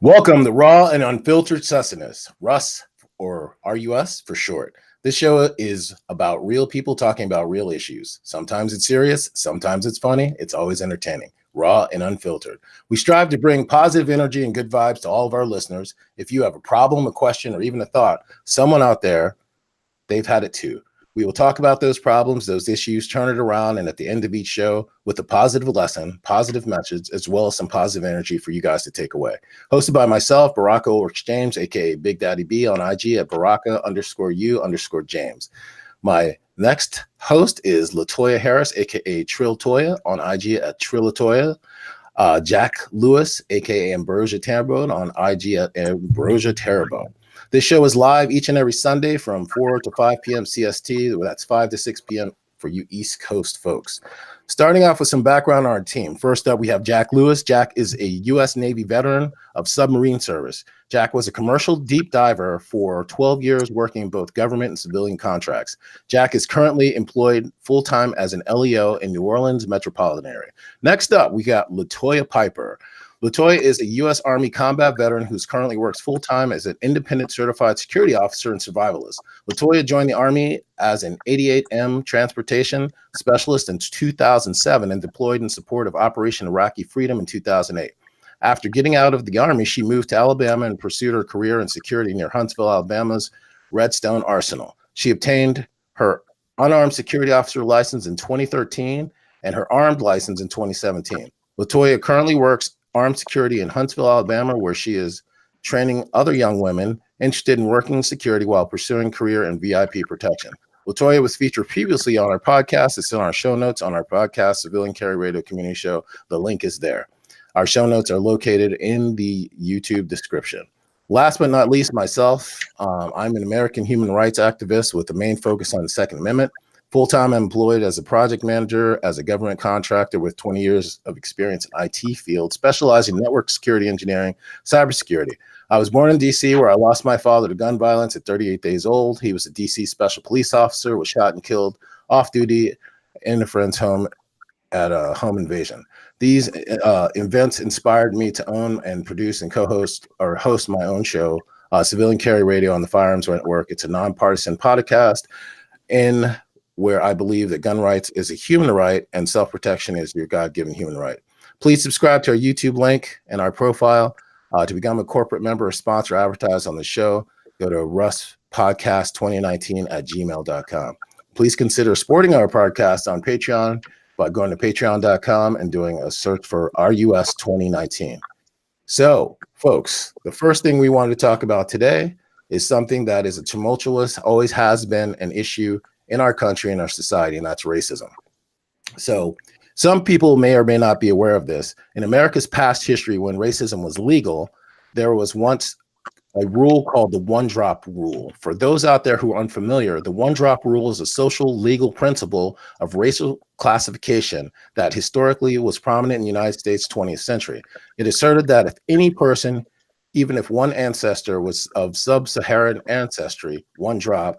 Welcome to Raw and Unfiltered Sustenance, RUS or RUS for short. This show is about real people talking about real issues. Sometimes it's serious, sometimes it's funny, it's always entertaining. Raw and unfiltered. We strive to bring positive energy and good vibes to all of our listeners. If you have a problem, a question, or even a thought, someone out there, they've had it too. We will talk about those problems, those issues, turn it around, and at the end of each show, with a positive lesson, positive message, as well as some positive energy for you guys to take away. Hosted by myself, Baraka Ulrich James, aka Big Daddy B, on IG at Baraka_U_James. My next host is LaToya Harris, aka TrillToya, on IG at TrillToya. Jack Lewis, aka Ambrosia Terrebonne, on IG at Ambrosia Terrebonne. This show is live each and every Sunday from 4 to 5 p.m. CST. That's 5 to 6 p.m. for you East Coast folks. Starting off with some background on our team. First up, we have Jack Lewis. Jack is a U.S. Navy veteran of submarine service. Jack was a commercial deep diver for 12 years, working in both government and civilian contracts. Jack is currently employed full-time as an LEO in New Orleans metropolitan area. Next up, we got LaToya Piper. LaToya is a U.S. Army combat veteran who's currently works full-time as an independent certified security officer and survivalist. LaToya joined the Army as an 88M transportation specialist in 2007 and deployed in support of Operation Iraqi Freedom in 2008. After getting out of the Army, she moved to Alabama and pursued her career in security near Huntsville, Alabama's Redstone Arsenal. She obtained her unarmed security officer license in 2013 and her armed license in 2017. LaToya currently works armed security in Huntsville, Alabama, where she is training other young women interested in working in security while pursuing career in VIP protection. LaToya was featured previously on our podcast. It's in our show notes on our podcast, Civilian Carry Radio Community Show. The link is there. Our show notes are located in the YouTube description. Last but not least, myself. I'm an American human rights activist with the main focus on the Second Amendment. Full-time employed as a project manager, as a government contractor with 20 years of experience in IT field, specializing in network security engineering, cybersecurity. I was born in D.C., where I lost my father to gun violence at 38 days old. He was a D.C. special police officer, was shot and killed off-duty in a friend's home at a home invasion. These events inspired me to own and produce and co-host or host my own show, Civilian Carry Radio on the Firearms Network. It's a nonpartisan podcast where I believe that gun rights is a human right and self-protection is your God-given human right. Please subscribe to our YouTube link and our profile. To become a corporate member or sponsor, advertise on the show, go to ruspodcast2019@gmail.com. Please consider supporting our podcast on Patreon by going to patreon.com and doing a search for RUS 2019. So, folks, the first thing we wanted to talk about today is something that is a tumultuous, always has been an issue in our country and our society, and that's racism. So some people may or may not be aware of this. In America's past history, when racism was legal, there was once a rule called the one-drop rule. For those out there who are unfamiliar, the one-drop rule is a social legal principle of racial classification that historically was prominent in the United States 20th century. It asserted that if any person, even if one ancestor was of sub-Saharan ancestry, one drop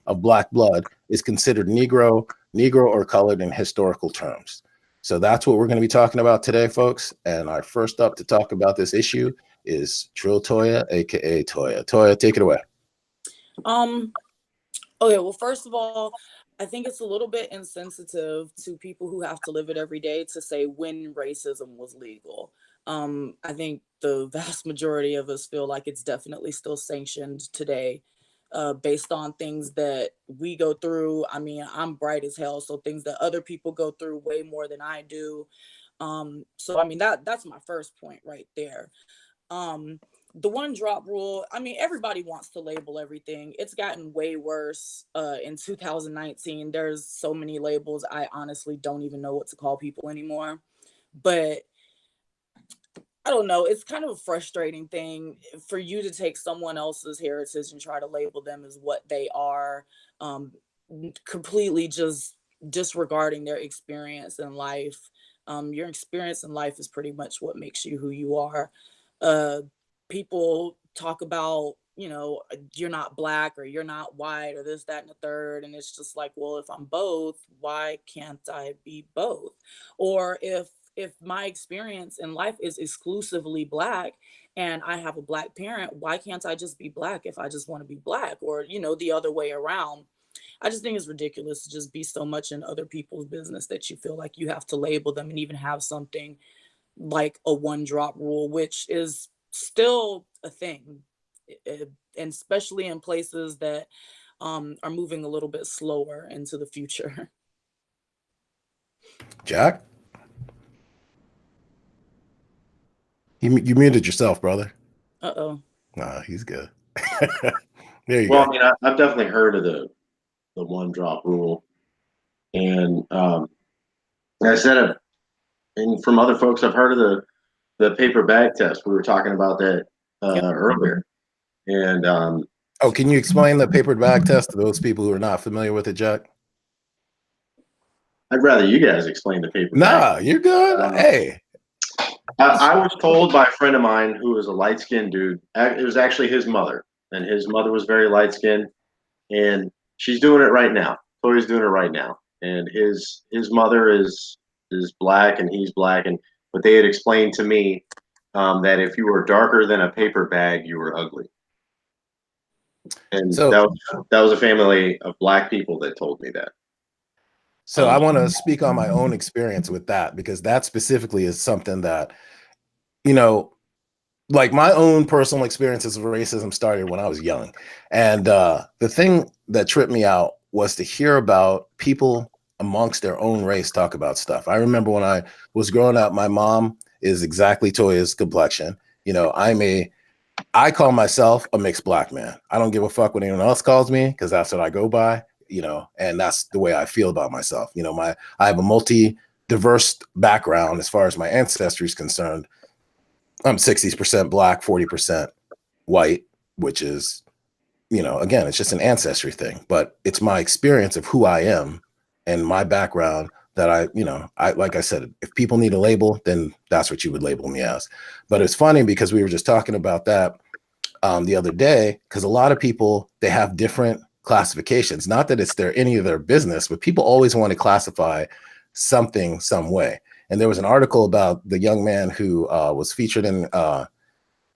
of black blood is considered Negro or colored in historical terms. So that's what we're going to be talking about today, folks. And our first up to talk about this issue is TrillToya, aka Toya. Toya, take it away. Okay, well, first of all, I think it's a little bit insensitive to people who have to live it every day to say when racism was legal. I think the vast majority of us feel like it's definitely still sanctioned today. Based on things that we go through. I mean, I'm bright as hell, so things that other people go through way more than I do. So I mean, that's my first point right there. The one drop rule, I mean, everybody wants to label everything. It's gotten way worse in 2019. There's so many labels, I honestly don't even know what to call people anymore. But I don't know. It's kind of a frustrating thing for you to take someone else's heritage and try to label them as what they are, completely just disregarding their experience in life. Your experience in life is pretty much what makes you who you are. People talk about, you're not black or you're not white or this, that, and the third. And it's just like, well, if I'm both, why can't I be both? Or if if my experience in life is exclusively Black and I have a Black parent, why can't I just be Black if I just want to be Black, or, the other way around? I just think it's ridiculous to just be so much in other people's business that you feel like you have to label them and even have something like a one drop rule, which is still a thing, and especially in places that are moving a little bit slower into the future. Jack, you muted yourself, brother. Uh-oh. Nah, he's good. There you Well, go. I mean, I've definitely heard of the one drop rule, and I said it, and from other folks, I've heard of the paper bag test. We were talking about that Yep. earlier, and Oh, can you explain the paper bag test to those people who are not familiar with it, Jack? I'd rather you guys explain the paper Nah, bag. you're good. Hey, I was told by a friend of mine who was a light skinned dude. It was actually his mother, and his mother was very light skinned, and she's doing it right now. Tori's doing it right now, and his mother is black, and he's black, and but they had explained to me that if you were darker than a paper bag, you were ugly, and so that was a family of black people that told me that. So I want to speak on my own experience with that, because that specifically is something that, like my own personal experiences of racism started when I was young. And the thing that tripped me out was to hear about people amongst their own race talk about stuff. I remember when I was growing up, my mom is exactly Toya's complexion. I call myself a mixed Black man. I don't give a fuck what anyone else calls me, because that's what I go by, and that's the way I feel about myself. I have a multi-diverse background as far as my ancestry is concerned. I'm 60% Black, 40% white, which is, again, it's just an ancestry thing, but it's my experience of who I am and my background that like I said, if people need a label, then that's what you would label me as. But it's funny because we were just talking about that the other day, because a lot of people, they have different classifications. Not that it's any of their business, but people always want to classify something some way. And there was an article about the young man who was featured in as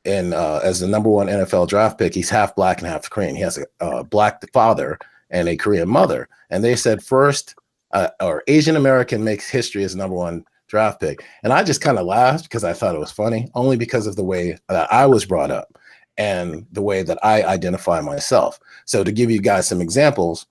the #1 NFL draft pick. He's half Black and half Korean. He has a Black father and a Korean mother. And they said first, or Asian American makes history as #1 draft pick. And I just kind of laughed because I thought it was funny, only because of the way that I was brought up and the way that I identify myself. So to give you guys some examples,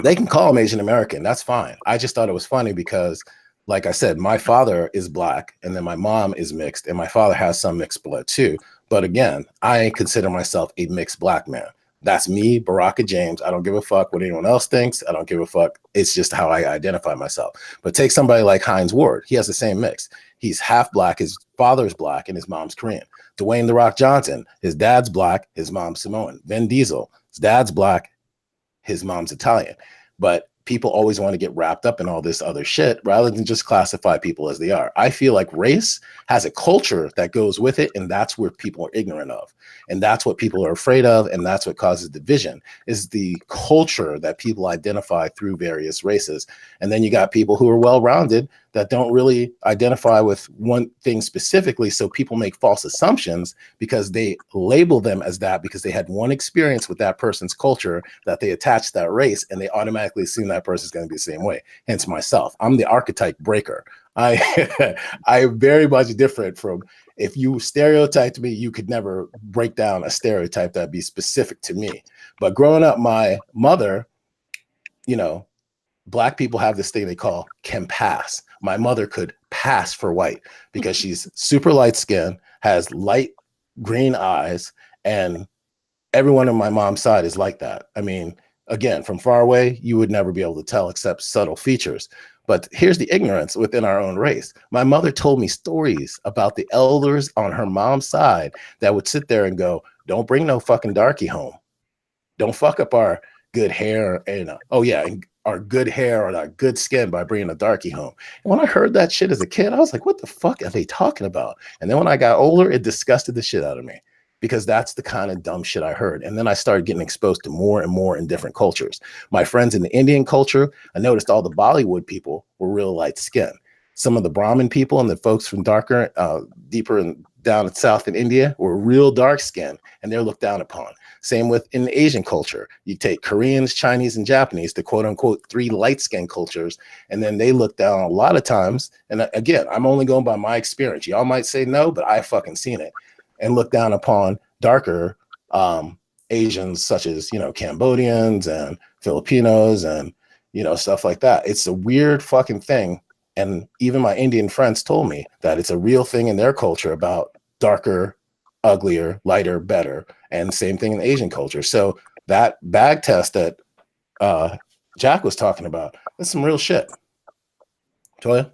they can call him Asian American. That's fine. I just thought it was funny because, like I said, my father is Black and then my mom is mixed, and my father has some mixed blood too. But again, I consider myself a mixed Black man. That's me, Baraka James. I don't give a fuck what anyone else thinks. I don't give a fuck. It's just how I identify myself. But take somebody like Hines Ward. He has the same mix. He's half Black. His father's Black and his mom's Korean. Dwayne "The Rock" Johnson. His dad's Black. His mom's Samoan. Vin Diesel. His dad's Black. His mom's Italian. But people always want to get wrapped up in all this other shit rather than just classify people as they are. I feel like race has a culture that goes with it, and that's where people are ignorant of. And that's what people are afraid of, and that's what causes division, is the culture that people identify through various races. And then you got people who are well-rounded that don't really identify with one thing specifically, so people make false assumptions because they label them as that because they had one experience with that person's culture that they attach that race, and they automatically assume that person's going to be the same way. Hence myself. I'm the archetype breaker. I am very much different from, if you stereotyped me, you could never break down a stereotype that'd be specific to me. But growing up, my mother, Black people have this thing they call can pass. My mother could pass for white because she's super light skinned, has light green eyes, and everyone on my mom's side is like that. I mean, again, from far away, you would never be able to tell except subtle features. But here's the ignorance within our own race. My mother told me stories about the elders on her mom's side that would sit there and go, "Don't bring no fucking darky home. Don't fuck up our good hair and our good hair or our good skin by bringing a darky home." And when I heard that shit as a kid, I was like, what the fuck are they talking about? And then when I got older, it disgusted the shit out of me, because that's the kind of dumb shit I heard. And then I started getting exposed to more and more in different cultures. My friends in the Indian culture, I noticed all the Bollywood people were real light skinned. some of the Brahmin people and the folks from darker, deeper and down south in India were real dark skinned, and they're looked down upon. Same with in Asian culture. You take Koreans, Chinese, and Japanese, the quote unquote 3 light skinned cultures, and then they look down a lot of times. And again, I'm only going by my experience. Y'all might say no, but I fucking seen it, and look down upon darker Asians, such as, you know, Cambodians and Filipinos and, you know, stuff like that. It's a weird fucking thing. And even my Indian friends told me that it's a real thing in their culture about darker, uglier, lighter, better. And same thing in Asian culture. So that bag test that Jack was talking about, that's some real shit. Toya?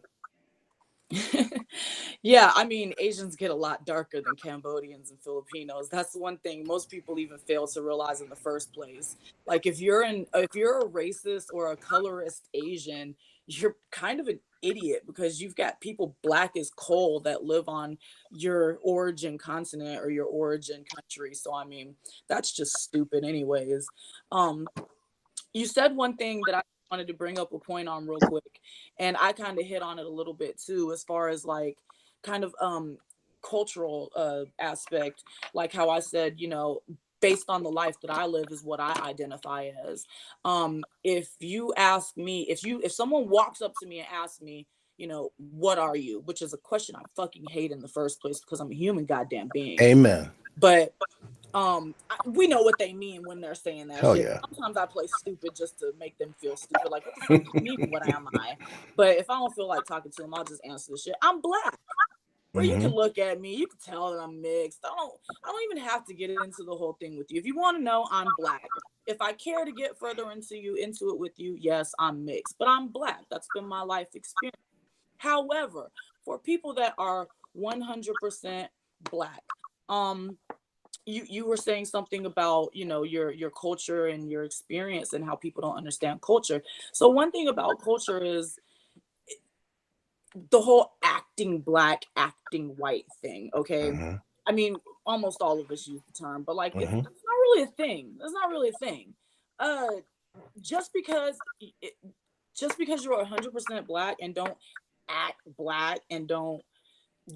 Yeah, I mean, Asians get a lot darker than Cambodians and Filipinos. That's the one thing most people even fail to realize in the first place. Like if you're a racist or a colorist Asian, you're kind of an idiot because you've got people black as coal that live on your origin continent or your origin country. So I mean, that's just stupid anyways. You said one thing that I wanted to bring up a point on real quick, and I kind of hit on it a little bit too, as far as like kind of cultural aspect, like how I said, you know, based on the life that I live is what I identify as. If you ask me, if someone walks up to me and asks me, you know, what are you, which is a question I fucking hate in the first place because I'm a human goddamn being. Amen. But we know what they mean when they're saying that Hell shit. yeah. Sometimes I play stupid just to make them feel stupid. Like, what the fuck do you mean, what am I? But if I don't feel like talking to them, I'll just answer the shit. I'm black. Or you can look at me, you can tell that I'm mixed. I don't even have to get into the whole thing with you. If you want to know, I'm black. If I care to get further into it with you, yes, I'm mixed. But I'm black. That's been my life experience. However, for people that are 100% black, you were saying something about, you know, your culture and your experience and how people don't understand culture. So one thing about culture is the whole acting black, acting white thing. Okay. I mean, almost all of us use the term, but like it's not really a thing. It's not really a thing. Just because you're 100% black and don't act black and don't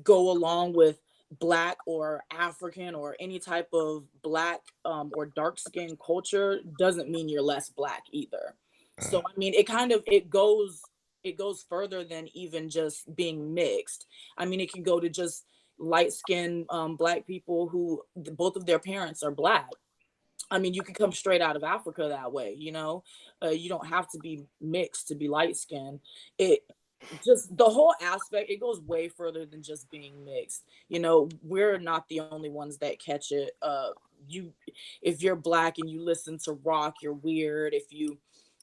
go along with black or African or any type of black or dark skin culture doesn't mean you're less black either. So I mean, it goes further than even just being mixed. I mean, it can go to just light skinned black people who both of their parents are black. I mean, you can come straight out of Africa that way, you know. You don't have to be mixed to be light skinned. It just the whole aspect, it goes way further than just being mixed. You know, we're not the only ones that catch it. You If you're black and you listen to rock, you're weird.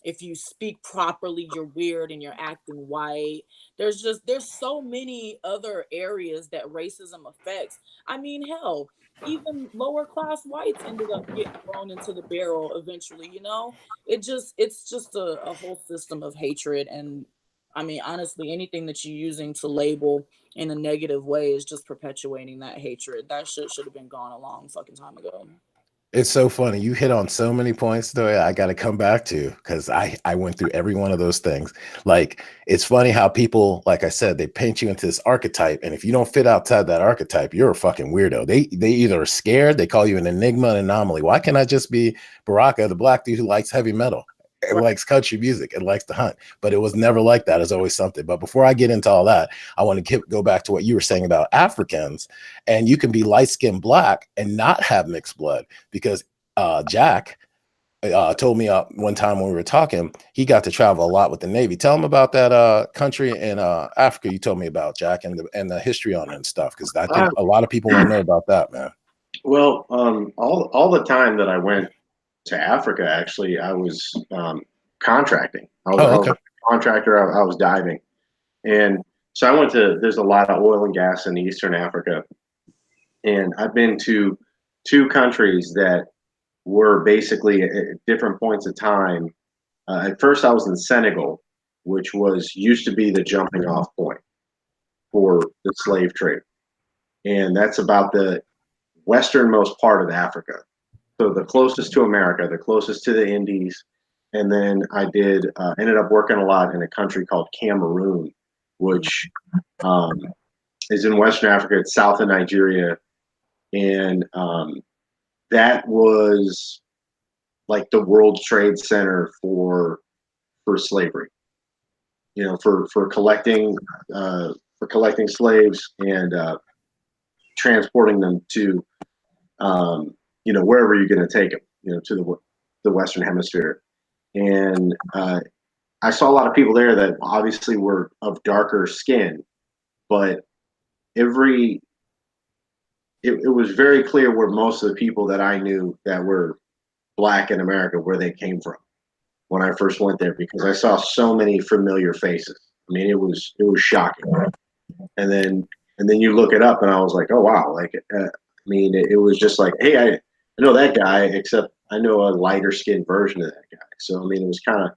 If you speak properly, you're weird and you're acting white. There's so many other areas that racism affects. I mean, hell, even lower class whites ended up getting thrown into the barrel eventually, you know? It's just a whole system of hatred. And I mean, honestly, anything that you're using to label in a negative way is just perpetuating that hatred. That shit should have been gone a long fucking time ago. It's so funny. You hit on so many points, though. I got to come back to because I went through every one of those things. Like, it's funny how people, like I said, they paint you into this archetype, and if you don't fit outside that archetype, you're a fucking weirdo. They either are scared, they call you an enigma, an anomaly. Why can't I just be Baraka, the black dude who likes heavy metal? It Right. likes country music. It likes to hunt, but it was never like that. It's always something. But before I get into all that, I want to go back to what you were saying about Africans, and you can be light skinned black and not have mixed blood because Jack told me one time when we were talking, he got to travel a lot with the Navy. Tell him about that country in Africa you told me about, Jack, and the history on it and stuff, because I think a lot of people want to know about that, man. Well, all the time that I went to Africa, actually, I was contracting. I was a contractor. I was diving, and so I went to. There's a lot of oil and gas in Eastern Africa, and I've been to 2 countries that were basically at different points of time. At first, I was in Senegal, which used to be the jumping off point for the slave trade, and that's about the westernmost part of Africa. So the closest to America, the closest to the Indies, and then I ended up working a lot in a country called Cameroon, which is in Western Africa. It's south of Nigeria, and that was like the World Trade Center for slavery. You know, for collecting slaves and transporting them to you know, wherever you're going to take them, you know, to the Western Hemisphere. And I saw a lot of people there that obviously were of darker skin, but it was very clear where most of the people that I knew that were black in America, where they came from when I first went there, because I saw so many familiar faces. I mean, it was shocking. And then you look it up, and I was like, oh wow, like I mean, it was just like, hey, I know that guy, except I know a lighter skinned version of that guy. So I mean, it was kind of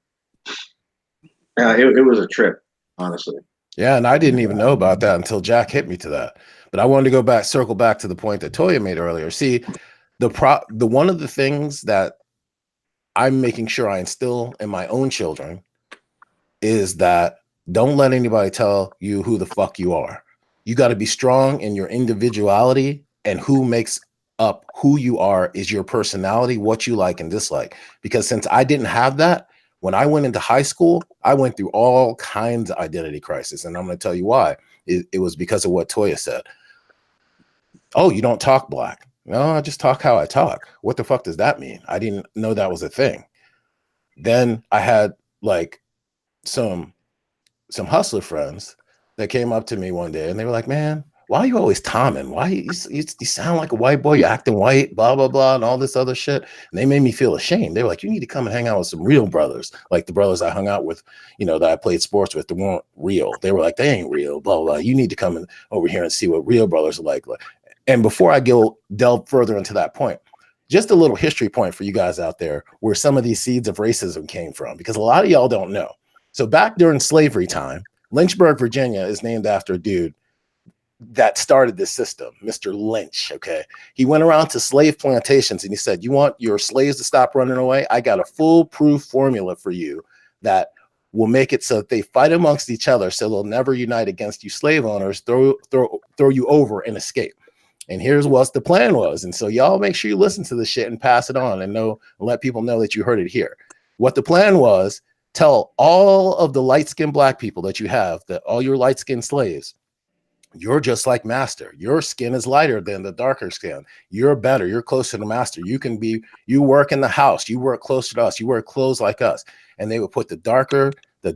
it was a trip, honestly. Yeah, and I didn't even know about that until Jack hit me to that. But I wanted to circle back to the point that Toya made earlier. See, the one of the things that I'm making sure I instill in my own children is that don't let anybody tell you who the fuck you are. You got to be strong in your individuality, and who makes up who you are is your personality, what you like and dislike. Because since I didn't have that, when I went into high school, I went through all kinds of identity crisis. And I'm going to tell you why. It was because of what Toya said. Oh, you don't talk black. No, I just talk how I talk. What the fuck does that mean? I didn't know that was a thing. Then I had like some hustler friends that came up to me one day and they were like, man, why are you always Tomming? Why you sound like a white boy, you're acting white, blah, blah, blah, and all this other shit. And they made me feel ashamed. They were like, you need to come and hang out with some real brothers, like the brothers I hung out with, you know, that I played sports with, they weren't real. They were like, they ain't real, blah, blah, blah. You need to come over here and see what real brothers are like. And before I delve further into that point, just a little history point for you guys out there where some of these seeds of racism came from, because a lot of y'all don't know. So back during slavery time, Lynchburg, Virginia is named after a dude that started this system, Mr. Lynch, okay? He went around to slave plantations and he said, you want your slaves to stop running away? I got a foolproof formula for you that will make it so that they fight amongst each other so they'll never unite against you slave owners, throw you over and escape. And here's what the plan was. And so y'all make sure you listen to this shit and pass it on and let people know that you heard it here. What the plan was, tell all of the light-skinned black people that you have, that all your light-skinned slaves, you're just like master. Your skin is lighter than the darker skin. You're better. You're closer to master. You work in the house. You work closer to us. You wear clothes like us. And they would put the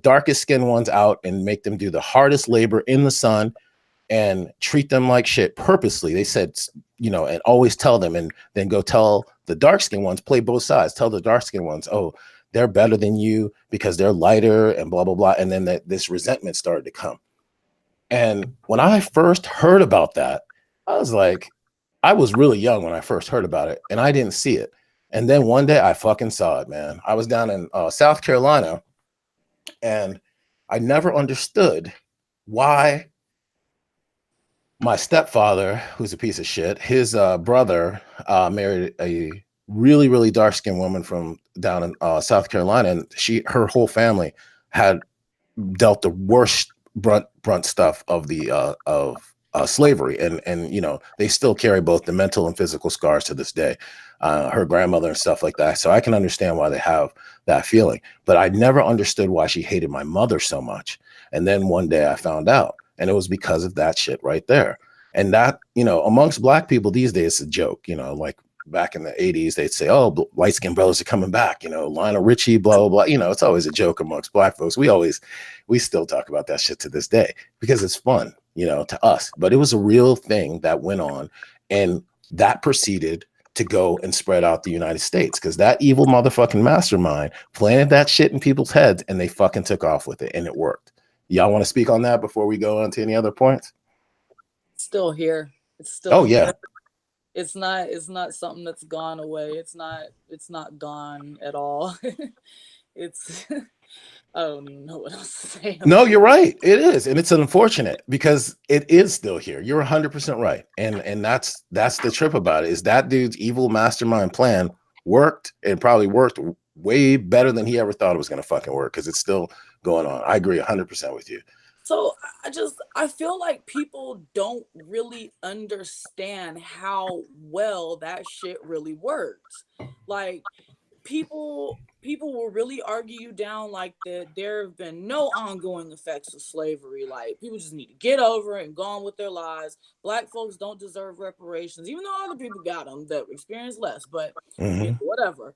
darkest skin ones out and make them do the hardest labor in the sun and treat them like shit purposely. They said, you know, and always tell them, and then go tell the dark skin ones, play both sides. Tell the dark skin ones, oh, they're better than you because they're lighter and blah, blah, blah. And then this resentment started to come. And when I first heard about that, I was like, I was really young when I first heard about it and I didn't see it. And then one day I fucking saw it, man. I was down in South Carolina and I never understood why my stepfather, who's a piece of shit, his brother married a really, really dark-skinned woman from down in South Carolina. And her whole family had dealt the worst brunt stuff of the slavery, and you know, they still carry both the mental and physical scars to this day, her grandmother and stuff like that. So I can understand why they have that feeling, but I never understood why she hated my mother so much. And then one day I found out, and it was because of that shit right there. And that, you know, amongst black people these days, it's a joke, you know, like back in the 80s, they'd say, oh, light-skinned brothers are coming back, you know, Lionel Richie, blah, blah, blah. You know, it's always a joke amongst black folks. We still talk about that shit to this day because it's fun, you know, to us. But it was a real thing that went on, and that proceeded to go and spread out the United States because that evil motherfucking mastermind planted that shit in people's heads and they fucking took off with it, and it worked. Y'all want to speak on that before we go on to any other points? Still here. It's still oh yeah. It's not something that's gone away. It's not gone at all. It's I don't even know what else to say. No, you're right. It is. And it's unfortunate because it is still here. You're 100% right. And that's the trip about it, is that dude's evil mastermind plan worked, and probably worked way better than he ever thought it was going to fucking work, because it's still going on. I agree 100% with you. So I feel like people don't really understand how well that shit really works. Like people will really argue you down like that there have been no ongoing effects of slavery. Like people just need to get over it and go on with their lives. Black folks don't deserve reparations, even though other people got them that experience less. But Mm-hmm. whatever.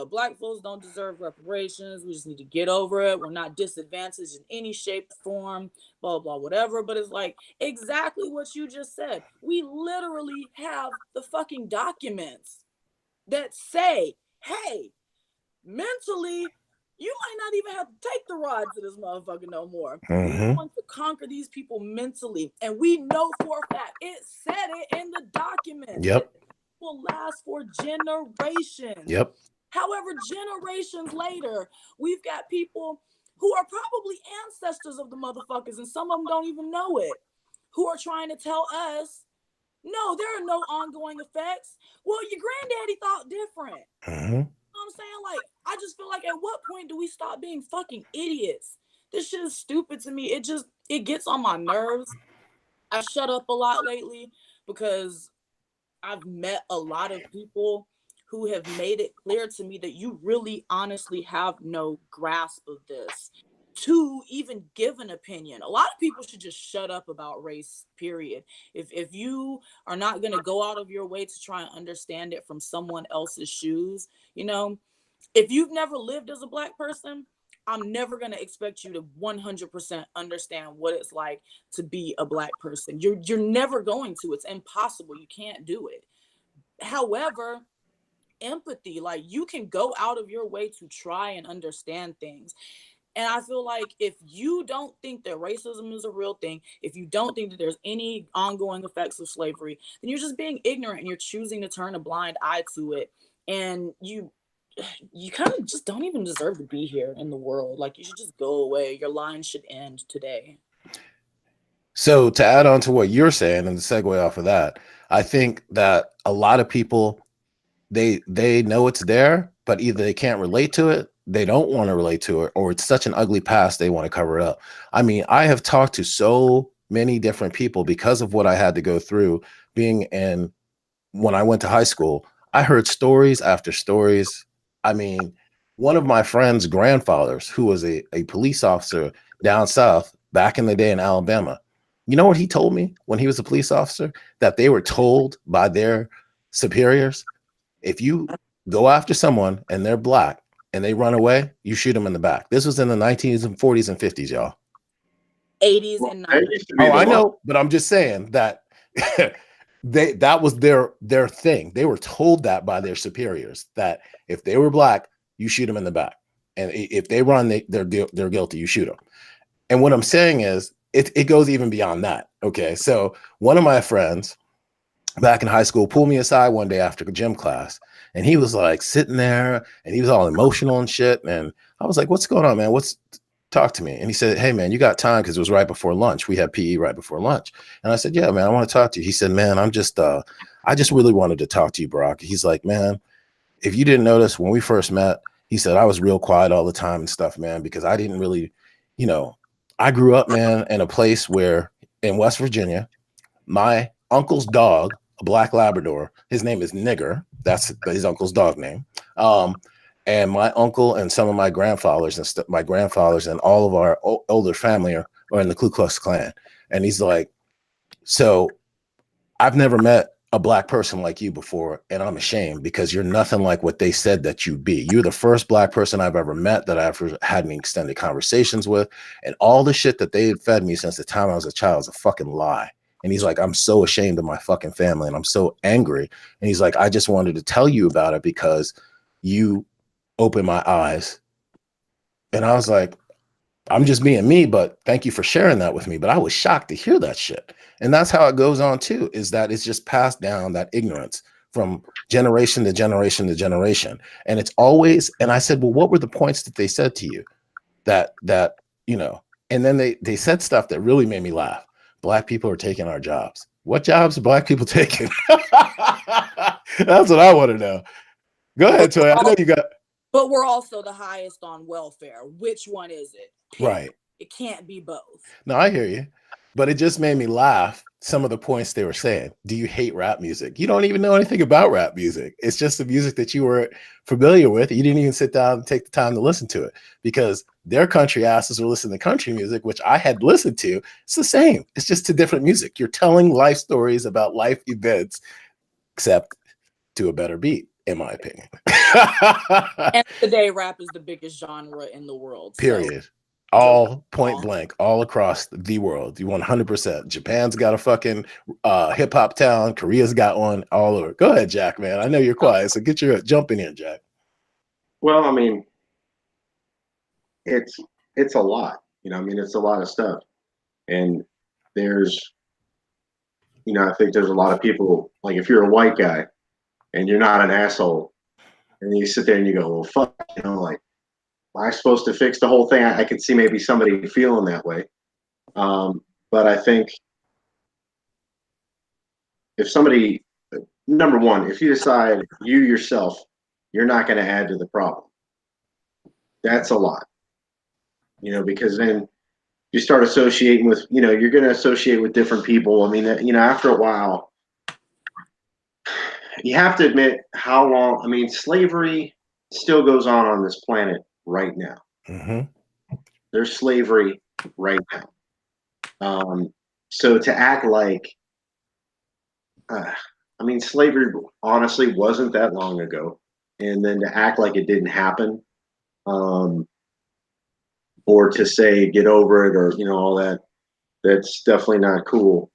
Black folks don't deserve reparations. We just need to get over it. We're not disadvantaged in any shape, form, blah, blah, whatever. But it's like exactly what you just said. We literally have the fucking documents that say, hey, mentally, you might not even have to take the rod to this motherfucker no more. We're Mm-hmm. going to conquer these people mentally. And we know for a fact, it said it in the documents. Yep. That will last for generations. Yep. However, generations later, we've got people who are probably ancestors of the motherfuckers, and some of them don't even know it, who are trying to tell us, no, there are no ongoing effects. Well, your granddaddy thought different. Mm-hmm. You know what I'm saying? Like, I just feel like at what point do we stop being fucking idiots? This shit is stupid to me. It gets on my nerves. I shut up a lot lately because I've met a lot of people who have made it clear to me that you really honestly have no grasp of this to even give an opinion. A lot of people should just shut up about race, period. If you are not going to go out of your way to try and understand it from someone else's shoes, you know, if you've never lived as a Black person, I'm never going to expect you to 100% understand what it's like to be a Black person. You're never going to. It's impossible. You can't do it. However, empathy, like you can go out of your way to try and understand things. And I feel like if you don't think that racism is a real thing, if you don't think that there's any ongoing effects of slavery, then you're just being ignorant and you're choosing to turn a blind eye to it. And you kind of just don't even deserve to be here in the world. Like you should just go away. Your line should end today. So to add on to what you're saying and to segue off of that, I think that a lot of people they know it's there, but either they can't relate to it, they don't want to relate to it, or it's such an ugly past they want to cover it up. I mean, I have talked to so many different people because of what I had to go through being in when I went to high school. I heard stories after stories. I mean, one of my friend's grandfathers, who was a police officer down south back in the day in Alabama, you know what he told me when he was a police officer? That they were told by their superiors, if you go after someone and they're Black and they run away, you shoot them in the back. This was in the 1940s and 50s, y'all. 80s and 90s. Oh, I know, but I'm just saying that that was their thing. They were told that by their superiors, that if they were Black, you shoot them in the back, and if they run, they're guilty. You shoot them. And what I'm saying is, it goes even beyond that. Okay, so one of my friends back in high school pulled me aside one day after gym class, and he was like sitting there, and he was all emotional and shit. And I was like, "What's going on, man? Talk to me." And he said, "Hey, man, you got time?" Because it was right before lunch. We had PE right before lunch. And I said, "Yeah, man, I want to talk to you." He said, "Man, I just really wanted to talk to you, Baraka." He's like, "Man, if you didn't notice when we first met," he said, "I was real quiet all the time and stuff, man, because I didn't really, I grew up, man, in a place where in West Virginia, my uncle's dog, a Black Labrador, his name is Nigger. That's his uncle's dog name. And my uncle and some of my grandfathers and all of our older family are in the Ku Klux Klan." And he's like, "So I've never met a Black person like you before, and I'm ashamed because you're nothing like what they said that you'd be. You're the first Black person I've ever met that I've had any extended conversations with, and all the shit that they had fed me since the time I was a child is a fucking lie." And he's like, "I'm so ashamed of my fucking family, and I'm so angry." And he's like, "I just wanted to tell you about it because you opened my eyes." And I was like, "I'm just being me, but thank you for sharing that with me." But I was shocked to hear that shit. And that's how it goes on too, is that it's just passed down, that ignorance from generation to generation to generation. And it's always, and I said, "Well, what were the points that they said to you that, and then they said stuff that really made me laugh. Black people are taking our jobs. What jobs are Black people taking? That's what I want to know. Go ahead, Toy. I know you got. But we're also the highest on welfare. Which one is it? Right. It can't be both. No, I hear you. But it just made me laugh, some of the points they were saying. Do you hate rap music? You don't even know anything about rap music. It's just the music that you were familiar with. You didn't even sit down and take the time to listen to it, because their country asses were listening to country music, which I had listened to. It's the same. It's just to different music. You're telling life stories about life events, except to a better beat, in my opinion. And today, rap is the biggest genre in the world. Period. All point blank, all across the world. You 100%. Japan's got a fucking hip hop town. Korea's got one, all over. Go ahead, Jack, man. I know you're quiet, so get your jump in here, Jack. Well, I mean, it's a lot. You know, I mean, it's a lot of stuff. And there's, you know, I think there's a lot of people, like if you're a white guy and you're not an asshole, and you sit there and you go, well, fuck, you know, like, am I supposed to fix the whole thing? I could see maybe somebody feeling that way. But I think if somebody, number one, if you decide you yourself, you're not going to add to the problem, that's a lot, you know, because then you start associating with, you know, you're going to associate with different people. I mean, you know, after a while, you have to admit how long, I mean, slavery still goes on this planet right now. Mm-hmm. There's slavery right now. So to act like, I mean, slavery honestly wasn't that long ago. And then to act like it didn't happen, or to say get over it, or, you know, all that, that's definitely not cool.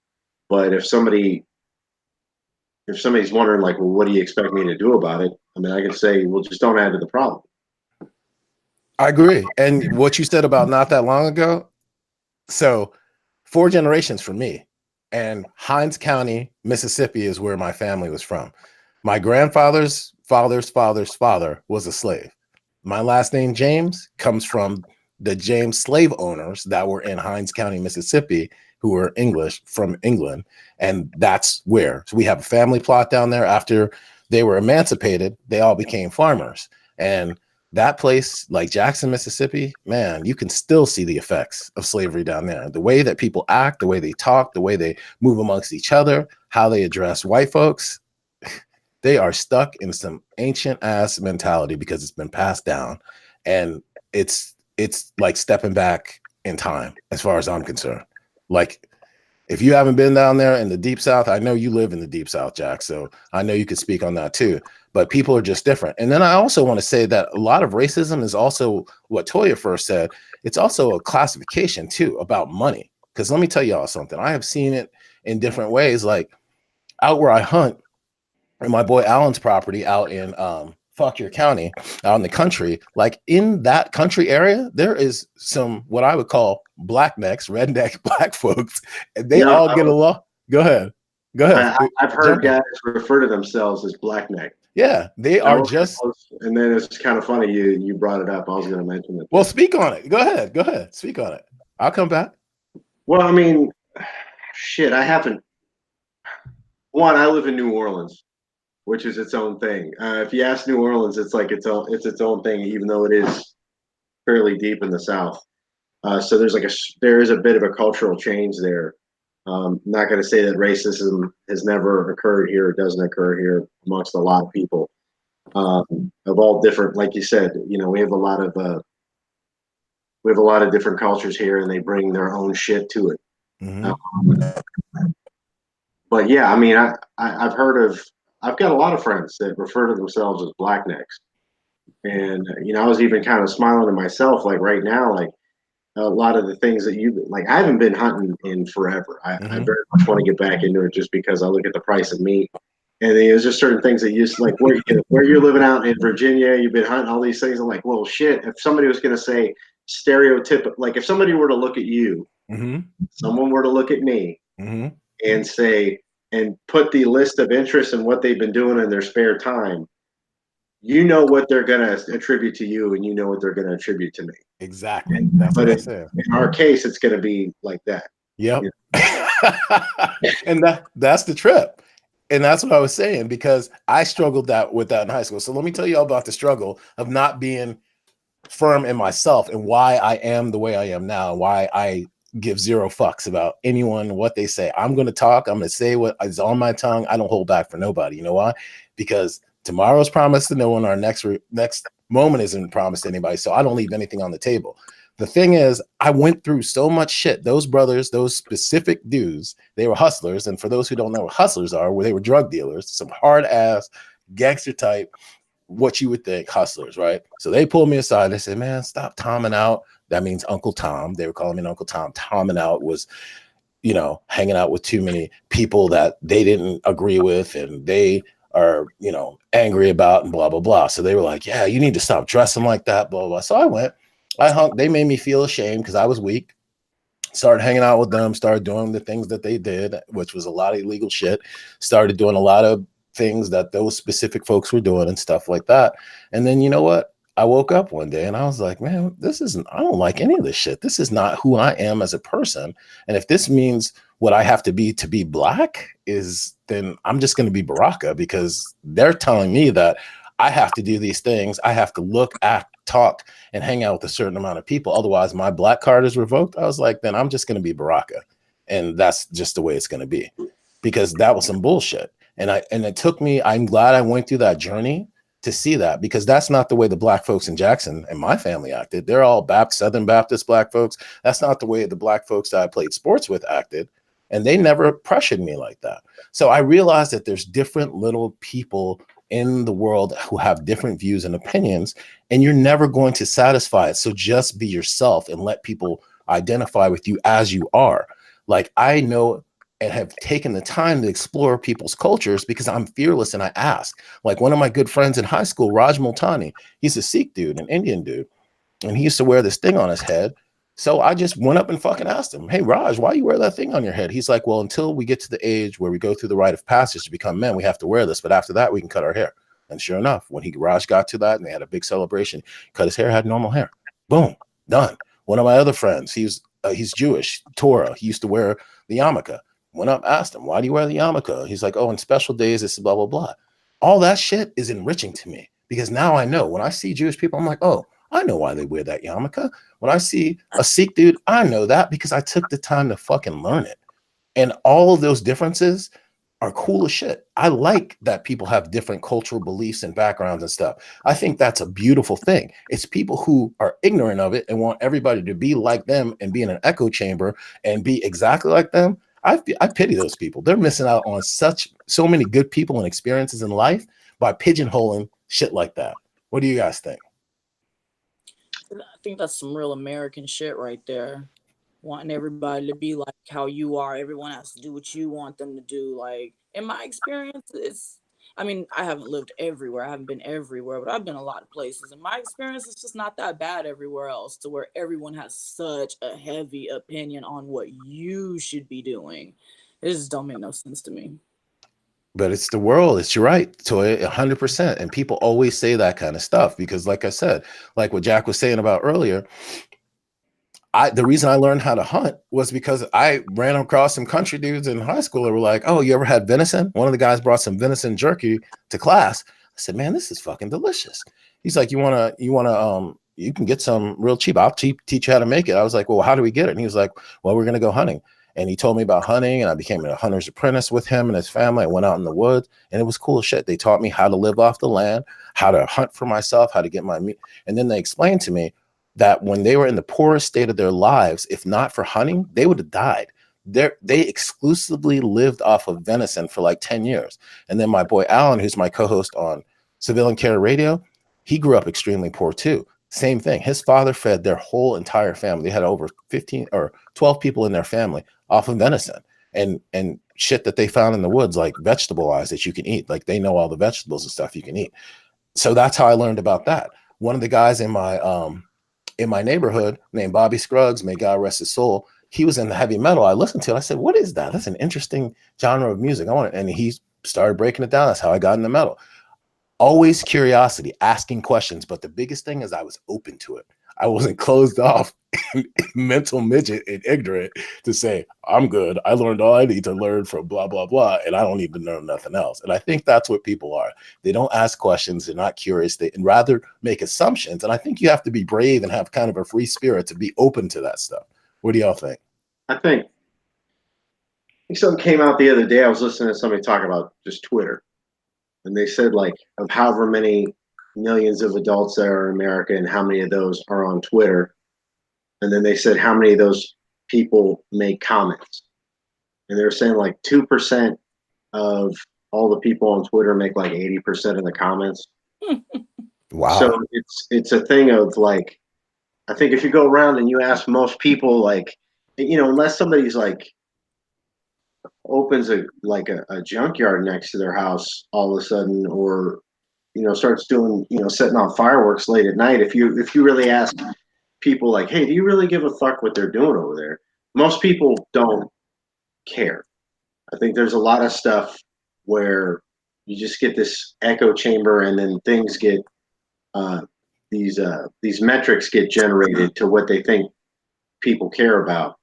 But if somebody's wondering, like, well, what do you expect me to do about it? I mean, I can say, well, just don't add to the problem. I agree. And what you said about not that long ago, so 4 generations for me, and Hinds County, Mississippi is where my family was from. My grandfather's father's father was a slave. My last name, James, comes from the James slave owners that were in Hinds County, Mississippi, who were English from England. And that's where, so we have a family plot down there. After they were emancipated, they all became farmers. And that place, like Jackson, Mississippi, man, you can still see the effects of slavery down there. The way that people act, the way they talk, the way they move amongst each other, how they address white folks, they are stuck in some ancient ass mentality because it's been passed down. And it's like stepping back in time as far as I'm concerned. Like, if you haven't been down there in the deep South, I know you live in the deep South, Jack, so I know you could speak on that too, but people are just different. And then I also want to say that a lot of racism is also what Toya first said. It's also a classification too about money. Because let me tell y'all something. I have seen it in different ways, like out where I hunt, and my boy Alan's property out in Fauquier County, out in the country, like in that country area, there is some what I would call blacknecks, redneck black folks, and they all get along. Go ahead. I've heard guys refer to themselves as blackneck. Yeah, they are just. And then it's kind of funny you brought it up. I was going to mention it. Well, speak on it. Go ahead. Speak on it. I'll come back. Well, I mean, shit, I haven't. One, I live in New Orleans, which is its own thing. If you ask New Orleans, it's like its own thing, even though it is fairly deep in the South. So there is a bit of a cultural change there. Not going to say that racism has never occurred here. It doesn't occur here amongst a lot of people of all different. Like you said, you know, we have a lot of different cultures here, and they bring their own shit to it. Mm-hmm. But yeah, I mean, I've got a lot of friends that refer to themselves as blacknecks, and you know, I was even kind of smiling to myself, like right now, like a lot of the things that you like. I haven't been hunting in forever. I very much want to get back into it, just because I look at the price of meat, and there's just certain things that you just like where you're living out in Virginia, you've been hunting all these things. I'm like, well, shit. If somebody was going to say stereotypical, like if somebody were to look at you, someone were to look at me, and say, and put the list of interests and what they've been doing in their spare time, you know what they're going to attribute to you, and you know what they're going to attribute to me. Exactly. That's what I said. In our case, it's going to be like that. Yep. You know? And that's the trip. And that's what I was saying, because I struggled with that in high school. So let me tell you all about the struggle of not being firm in myself and why I am the way I am now, why I give zero fucks about anyone, what they say. I'm going to talk. I'm going to say what is on my tongue. I don't hold back for nobody. You know why? Because tomorrow's promised to no one. Our next moment isn't promised to anybody. So I don't leave anything on the table. The thing is, I went through so much shit. Those brothers, those specific dudes, they were hustlers. And for those who don't know what hustlers are, where they were drug dealers, some hard ass gangster type, what you would think hustlers, right? So they pulled me aside. They said, man, stop tomming out. That means Uncle Tom. They were calling me Uncle Tom. Tomming out was, you know, hanging out with too many people that they didn't agree with and they are, you know, angry about and blah, blah, blah. So they were like, yeah, you need to stop dressing like that, blah, blah, blah. So I went, I hung, they made me feel ashamed because I was weak. Started hanging out with them, started doing the things that they did, which was a lot of illegal shit. Started doing a lot of things that those specific folks were doing and stuff like that. And then, you know what? I woke up one day and I was like, man, I don't like any of this shit. This is not who I am as a person. And if this means what I have to be black then I'm just going to be Baraka, because they're telling me that I have to do these things. I have to look, act, talk, and hang out with a certain amount of people. Otherwise, my black card is revoked. I was like, then I'm just going to be Baraka. And that's just the way it's going to be, because that was some bullshit. And it took me, I'm glad I went through that journey to see that, because that's not the way the black folks in Jackson and my family acted. They're all Southern Baptist black folks. That's not the way the black folks that I played sports with acted. And they never pressured me like that. So I realized that there's different little people in the world who have different views and opinions, and you're never going to satisfy it. So just be yourself and let people identify with you as you are. Like, I know and have taken the time to explore people's cultures because I'm fearless and I ask. Like, one of my good friends in high school, Raj Multani, he's a Sikh dude, an Indian dude, and he used to wear this thing on his head. So I just went up and fucking asked him, hey, Raj, why you wear that thing on your head? He's like, well, until we get to the age where we go through the rite of passage to become men, we have to wear this. But after that, we can cut our hair. And sure enough, when Raj got to that and they had a big celebration, cut his hair, had normal hair. Boom, done. One of my other friends, he's Jewish, Torah. He used to wear the yarmulke. Went up, asked him, why do you wear the yarmulke? He's like, oh, on special days, this is blah, blah, blah. All that shit is enriching to me, because now I know when I see Jewish people, I'm like, oh, I know why they wear that yarmulke. When I see a Sikh dude, I know that because I took the time to fucking learn it. And all of those differences are cool as shit. I like that people have different cultural beliefs and backgrounds and stuff. I think that's a beautiful thing. It's people who are ignorant of it and want everybody to be like them and be in an echo chamber and be exactly like them. I pity those people. They're missing out on so many good people and experiences in life by pigeonholing shit like that. What do you guys think? I think that's some real American shit right there. Wanting everybody to be like how you are. Everyone has to do what you want them to do. Like, in my experience, I haven't lived everywhere. I haven't been everywhere, but I've been a lot of places. In my experience, it's just not that bad everywhere else, to where everyone has such a heavy opinion on what you should be doing. It just don't make no sense to me. But it's the world. It's you're right, Toya, 100%. And people always say that kind of stuff because, like I said, like what Jack was saying about earlier, the reason I learned how to hunt was because I ran across some country dudes in high school that were like, oh, you ever had venison? One of the guys brought some venison jerky to class. I said, man, this is fucking delicious. He's like, you can get some real cheap. I'll teach you how to make it. I was like, well, how do we get it? And he was like, well, we're going to go hunting. And he told me about hunting, and I became a hunter's apprentice with him and his family. I went out in the woods, and it was cool as shit. They taught me how to live off the land, how to hunt for myself, how to get my meat. And then they explained to me that when they were in the poorest state of their lives, if not for hunting, they would have died. They exclusively lived off of venison for like 10 years. And then my boy Alan, who's my co-host on Civilian Care Radio, he grew up extremely poor too. Same thing. His father fed their whole entire family. They had over 15 or 12 people in their family off of venison and shit that they found in the woods, like vegetable eyes that you can eat. Like, they know all the vegetables and stuff you can eat. So that's how I learned about that. One of the guys in my neighborhood named Bobby Scruggs, may God rest his soul, he was in the heavy metal. I listened to it. I said, what is that? That's an interesting genre of music. I want it. And he started breaking it down. That's how I got into metal. Always curiosity, asking questions. But the biggest thing is I was open to it. I wasn't closed off. mental midget and ignorant to say, I'm good. I learned all I need to learn from blah, blah, blah. And I don't need to know nothing else. And I think that's what people are. They don't ask questions. They're not curious. They and rather make assumptions. And I think you have to be brave and have kind of a free spirit to be open to that stuff. What do y'all think? I think something came out the other day. I was listening to somebody talk about just Twitter. And they said, like, of however many millions of adults there are in America and how many of those are on Twitter. And then they said how many of those people make comments. And they were saying like 2% of all the people on Twitter make like 80% of the comments. Wow. So it's a thing of like, I think if you go around and you ask most people, like, you know, unless somebody's like opens a junkyard next to their house all of a sudden, or you know, starts doing, you know, setting off fireworks late at night. If you really ask people like, hey, do you really give a fuck what they're doing over there? Most people don't care. I think there's a lot of stuff where you just get this echo chamber, and then things get these metrics get generated to what they think people care about,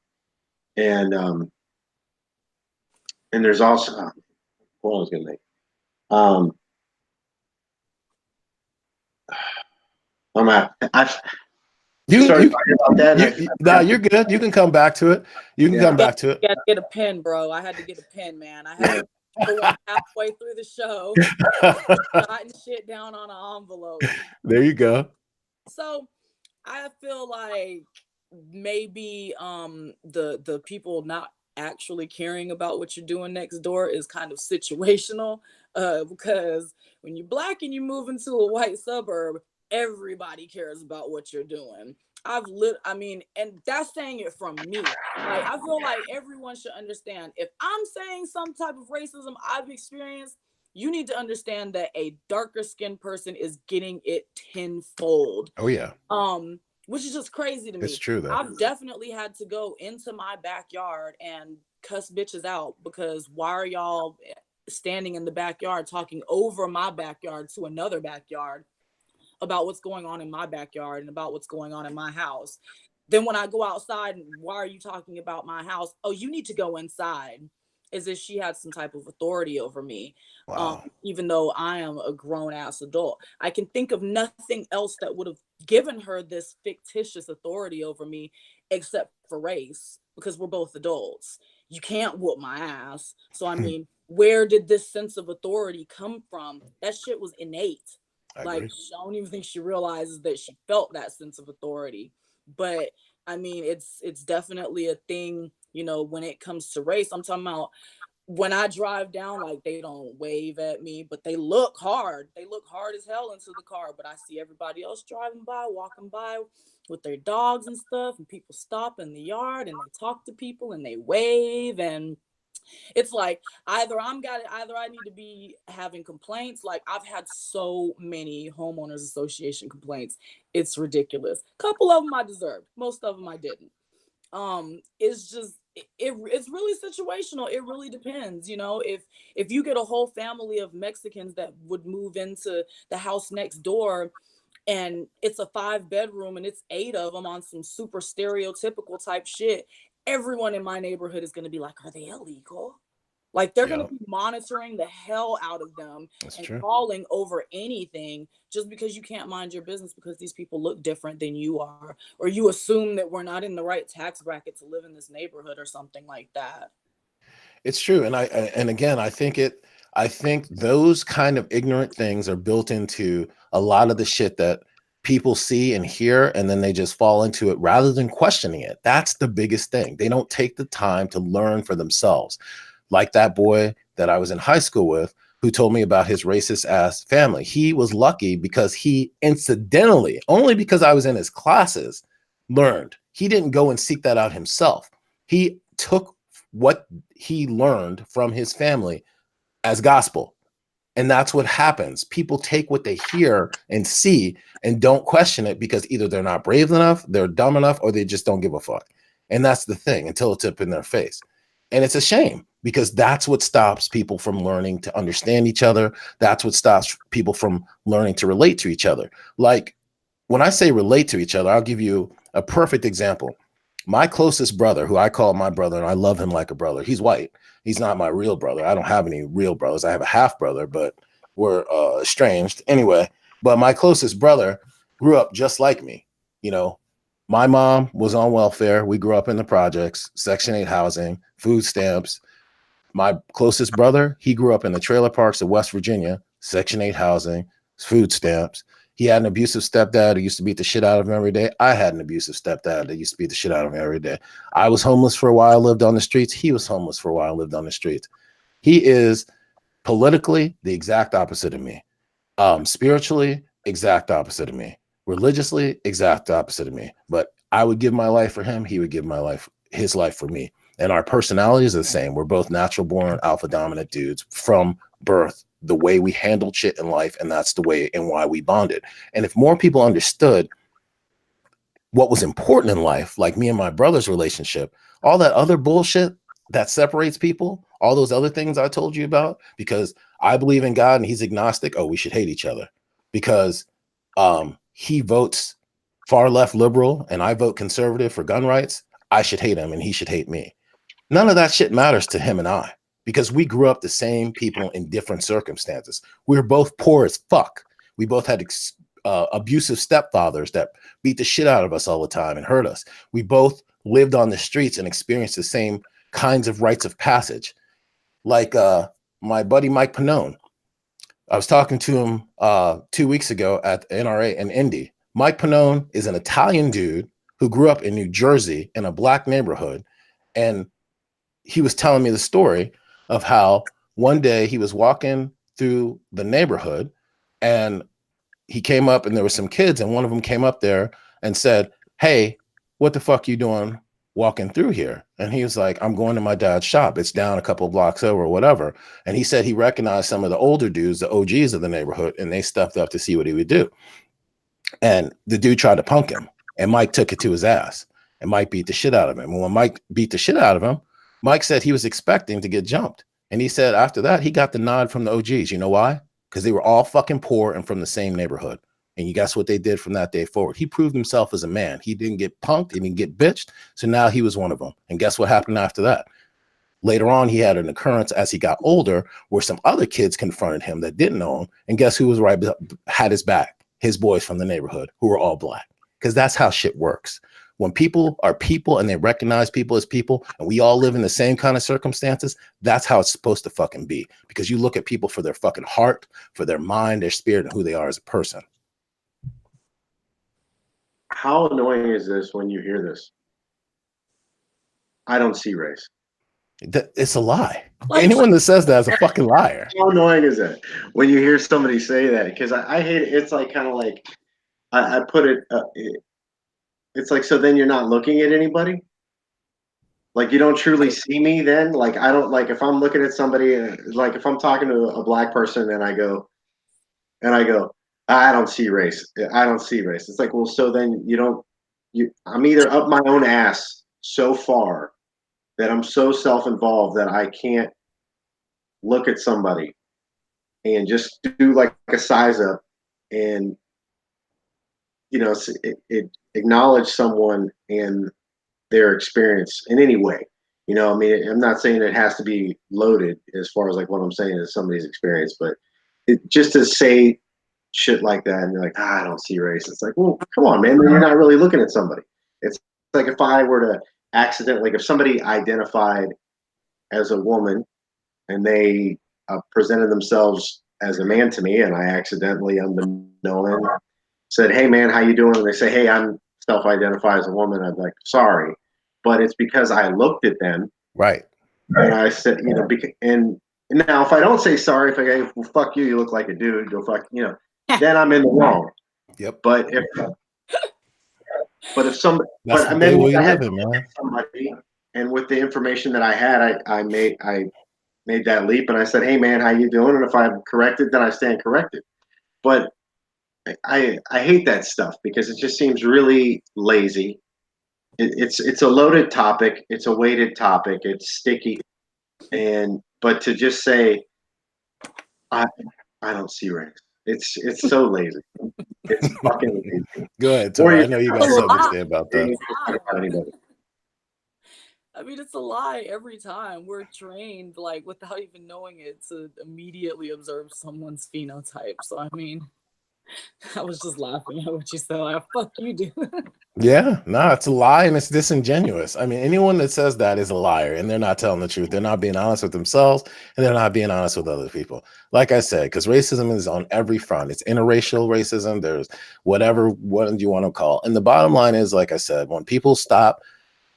and there's also what I was gonna make. Sorry about that. Nah, you're good. You can come back to it. You can come back to it. You got to get a pen, bro. I had to get a pen, man. I had to go halfway through the show, jotting shit down on an envelope. There you go. So I feel like maybe the people not actually caring about what you're doing next door is kind of situational, because when you're Black and you move into a white suburb, everybody cares about what you're doing. And that's saying it from me. Like, I feel like everyone should understand, if I'm saying some type of racism I've experienced, you need to understand that a darker skinned person is getting it tenfold. Oh yeah. Which is just crazy to me. It's true though. I've definitely had to go into my backyard and cuss bitches out because why are y'all standing in the backyard talking over my backyard to another backyard about what's going on in my backyard and about what's going on in my house. Then when I go outside, why are you talking about my house? Oh, you need to go inside. As if she had some type of authority over me. Wow. Even though I am a grown ass adult. I can think of nothing else that would have given her this fictitious authority over me except for race, because we're both adults. You can't whoop my ass. So I mean, where did this sense of authority come from? That shit was innate. Like, I don't even think she realizes that she felt that sense of authority. But I mean, it's definitely a thing, you know, when it comes to race. I'm talking about when I drive down, like, they don't wave at me, but they look hard. They look hard as hell into the car. But I see everybody else driving by, walking by with their dogs and stuff, and people stop in the yard and they talk to people and they wave, and it's like either I need to be having complaints. Like, I've had so many homeowners association complaints. It's ridiculous. A couple of them I deserved. Most of them I didn't. It's just it's really situational. It really depends. You know, if you get a whole family of Mexicans that would move into the house next door, and it's a 5-bedroom and it's 8 of them on some super stereotypical type shit, everyone in my neighborhood is going to be like, are they illegal? Like, they're going to be monitoring the hell out of them. That's and true. Calling over anything just because you can't mind your business because these people look different than you are, or you assume that we're not in the right tax bracket to live in this neighborhood or something like that. It's true. And again, I think those kind of ignorant things are built into a lot of the shit that people see and hear, and then they just fall into it rather than questioning it. That's the biggest thing. They don't take the time to learn for themselves. Like that boy that I was in high school with who told me about his racist ass family. He was lucky because he incidentally, only because I was in his classes, learned. He didn't go and seek that out himself. He took what he learned from his family as gospel. And that's what happens. People take what they hear and see and don't question it because either they're not brave enough, they're dumb enough, or they just don't give a fuck. And that's the thing until it's up in their face. And it's a shame because that's what stops people from learning to understand each other. That's what stops people from learning to relate to each other. Like when I say relate to each other, I'll give you a perfect example. My closest brother, who I call my brother, and I love him like a brother, he's white. He's not my real brother. I don't have any real brothers. I have a half brother, but we're estranged anyway. But my closest brother grew up just like me. You know, my mom was on welfare. We grew up in the projects, Section 8 housing, food stamps. My closest brother, he grew up in the trailer parks of West Virginia, Section 8 housing, food stamps. He had an abusive stepdad who used to beat the shit out of him every day. I had an abusive stepdad that used to beat the shit out of him every day. I was homeless for a while, lived on the streets. He was homeless for a while, lived on the streets. He is politically the exact opposite of me. Spiritually, exact opposite of me. Religiously, exact opposite of me. But I would give my life for him. He would give his life for me. And our personalities are the same. We're both natural born alpha dominant dudes from birth, the way we handled shit in life. And that's the way and why we bonded. And if more people understood what was important in life, like me and my brother's relationship, all that other bullshit that separates people, all those other things I told you about, because I believe in God and he's agnostic. Oh, we should hate each other because he votes far left liberal and I vote conservative for gun rights. I should hate him and he should hate me. None of that shit matters to him and I because we grew up the same people in different circumstances. We were both poor as fuck. We both had abusive stepfathers that beat the shit out of us all the time and hurt us. We both lived on the streets and experienced the same kinds of rites of passage. Like my buddy Mike Pannone. I was talking to him 2 weeks ago at NRA in Indy. Mike Pannone is an Italian dude who grew up in New Jersey in a black neighborhood. And he was telling me the story of how one day he was walking through the neighborhood and he came up and there were some kids and one of them came up there and said, "Hey, what the fuck you doing walking through here?" And he was like, "I'm going to my dad's shop. It's down a couple of blocks over or whatever." And he said he recognized some of the older dudes, the OGs of the neighborhood, and they stepped up to see what he would do. And the dude tried to punk him and Mike took it to his ass and Mike beat the shit out of him. And when Mike beat the shit out of him, Mike said he was expecting to get jumped. And he said after that, he got the nod from the OGs. You know why? Because they were all fucking poor and from the same neighborhood. And you guess what they did from that day forward? He proved himself as a man. He didn't get punked. He didn't get bitched. So now he was one of them. And guess what happened after that? Later on, he had an occurrence as he got older where some other kids confronted him that didn't know him. And guess who was right, had his back? His boys from the neighborhood who were all black. Because that's how shit works. When people are people and they recognize people as people and we all live in the same kind of circumstances, that's how it's supposed to fucking be. Because you look at people for their fucking heart, for their mind, their spirit, and who they are as a person. How annoying is this when you hear this? I don't see race. It's a lie. Anyone that says that is a fucking liar. How annoying is that when you hear somebody say that? Because I hate it. It's like kind of like I put it. It's like, so then you're not looking at anybody. Like you don't truly see me then. Like I don't like if I'm looking at somebody and like if I'm talking to a black person and I go, I don't see race. I don't see race. It's like, well, so then I'm either up my own ass so far that I'm so self-involved that I can't look at somebody and just do like a size up and it acknowledge someone and their experience in any way. I mean, I'm not saying it has to be loaded as far as like what I'm saying is somebody's experience, but just to say shit like that and you're like, I don't see race. It's like, well, come on, man. You're not really looking at somebody. It's like if I were to accidentally, like if somebody identified as a woman and they presented themselves as a man to me and I accidentally unbeknown said, "Hey man, how you doing?" And they say, "Hey, I'm self-identify as a woman." I'm like, "Sorry," but it's because I looked at them, right? And I said, and now if I don't say sorry, if I go, "Well, fuck you, you look like a dude," go fuck, then I'm in the wrong. Yep. But if somebody, that's but I mean, mean, I had man. somebody, and with the information that I had, I made that leap, and I said, "Hey man, how you doing?" And if I'm corrected, then I stand corrected. But I hate that stuff because it just seems really lazy. It's a loaded topic. It's a weighted topic. It's sticky, but to just say I don't see race. It's so lazy. It's fucking lazy. Go ahead, Or Tori. you I know you can got A something to lot. say about you that. can talk about anybody. I mean, it's a lie every time. We're trained, like, without even knowing it, to immediately observe someone's phenotype. So, I mean, I was just laughing at what you said. Like, fuck you, dude. Yeah, no, it's a lie and it's disingenuous. I mean, anyone that says that is a liar and they're not telling the truth. They're not being honest with themselves and they're not being honest with other people. Like I said, because racism is on every front. It's interracial racism. There's whatever what you want to call. And the bottom line is, like I said, when people stop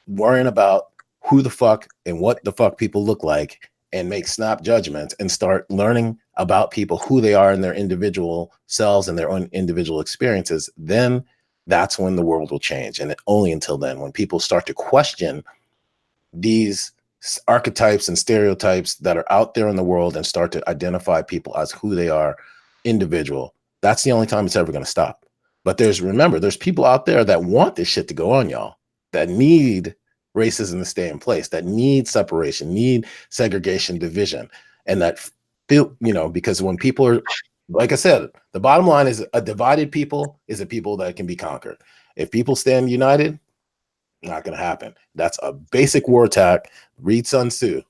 worrying about who the fuck and what the fuck people look like and make snap judgments and start learning about people, who they are in their individual selves and their own individual experiences, then that's when the world will change. And only until then, when people start to question these archetypes and stereotypes that are out there in the world and start to identify people as who they are, individual, that's the only time it's ever going to stop. But remember, there's people out there that want this shit to go on, y'all, that need racism to stay in place, that need separation, need segregation, division, and that feel, because when people are, like I said, the bottom line is a divided people is a people that can be conquered. If people stand united, not going to happen. That's a basic war attack. Read Sun Tzu.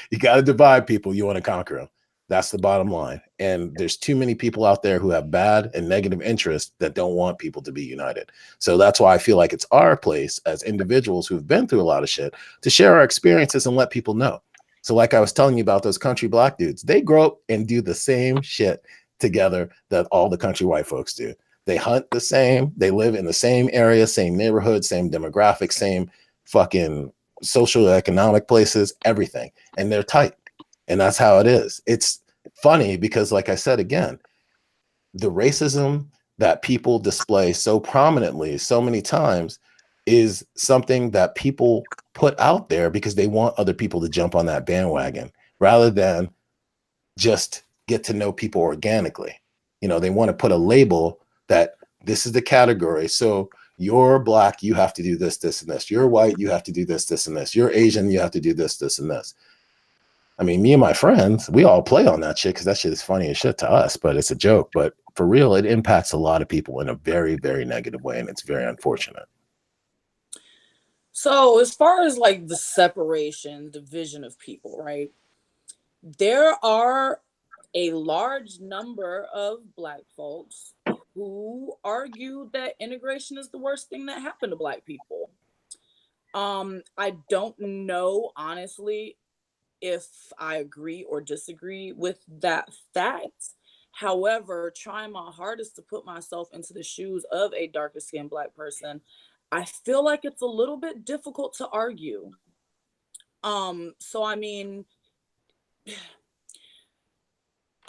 You got to divide people. You want to conquer them. That's the bottom line. And there's too many people out there who have bad and negative interests that don't want people to be united. So that's why I feel like it's our place as individuals who've been through a lot of shit to share our experiences and let people know. So like I was telling you about those country black dudes, they grow up and do the same shit together that all the country white folks do. They hunt the same, they live in the same area, same neighborhood, same demographic, same fucking social economic places, everything. And they're tight. And that's how it is. It's funny because, like I said, again, the racism that people display so prominently so many times is something that people put out there because they want other people to jump on that bandwagon rather than just get to know people organically. They want to put a label that this is the category. So you're black, you have to do this, this, and this. You're white, you have to do this, this, and this. You're Asian, you have to do this, this, and this. I mean, me and my friends, we all play on that shit because that shit is funny as shit to us, but it's a joke. But for real, it impacts a lot of people in a very, very negative way, and it's very unfortunate. So as far as like the separation, division of people, right? There are a large number of Black folks who argue that integration is the worst thing that happened to Black people. I don't know, honestly, if I agree or disagree with that fact. However, trying my hardest to put myself into the shoes of a darker skinned Black person, I feel like it's a little bit difficult to argue. So I mean,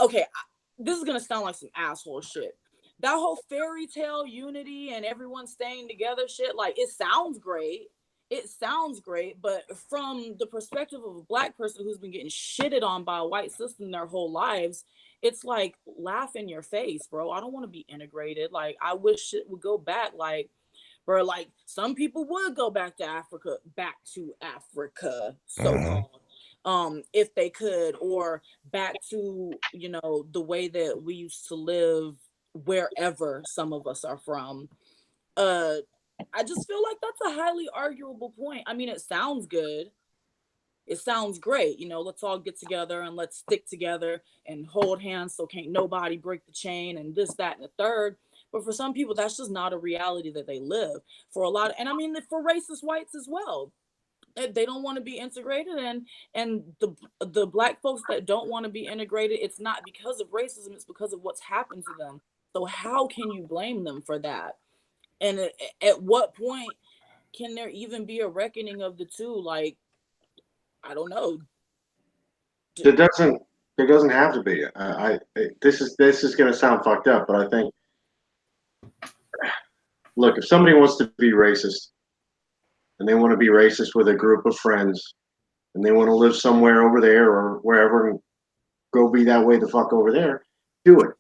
okay, this is gonna sound like some asshole shit. That whole fairy tale unity and everyone staying together shit, like, it sounds great. It sounds great, but from the perspective of a Black person who's been getting shitted on by a white system their whole lives, it's like, laugh in your face, bro. I don't want to be integrated. Like, I wish shit would go back. Like, bro, like, some people would go back to Africa, so called, if they could, or back to, the way that we used to live wherever some of us are from. I just feel like that's a highly arguable point. I mean, it sounds good. It sounds great. Let's all get together and let's stick together and hold hands so can't nobody break the chain and this, that, and the third. But for some people, that's just not a reality that they live. For a lot, and I mean, for racist whites as well, they don't want to be integrated, and the Black folks that don't want to be integrated, it's not because of racism, it's because of what's happened to them. So how can you blame them for that? And at what point can there even be a reckoning of the two? Like, I don't know. There doesn't have to be. This is going to sound fucked up, but I think, look, if somebody wants to be racist and they want to be racist with a group of friends and they want to live somewhere over there or wherever and go be that way the fuck over there, do it.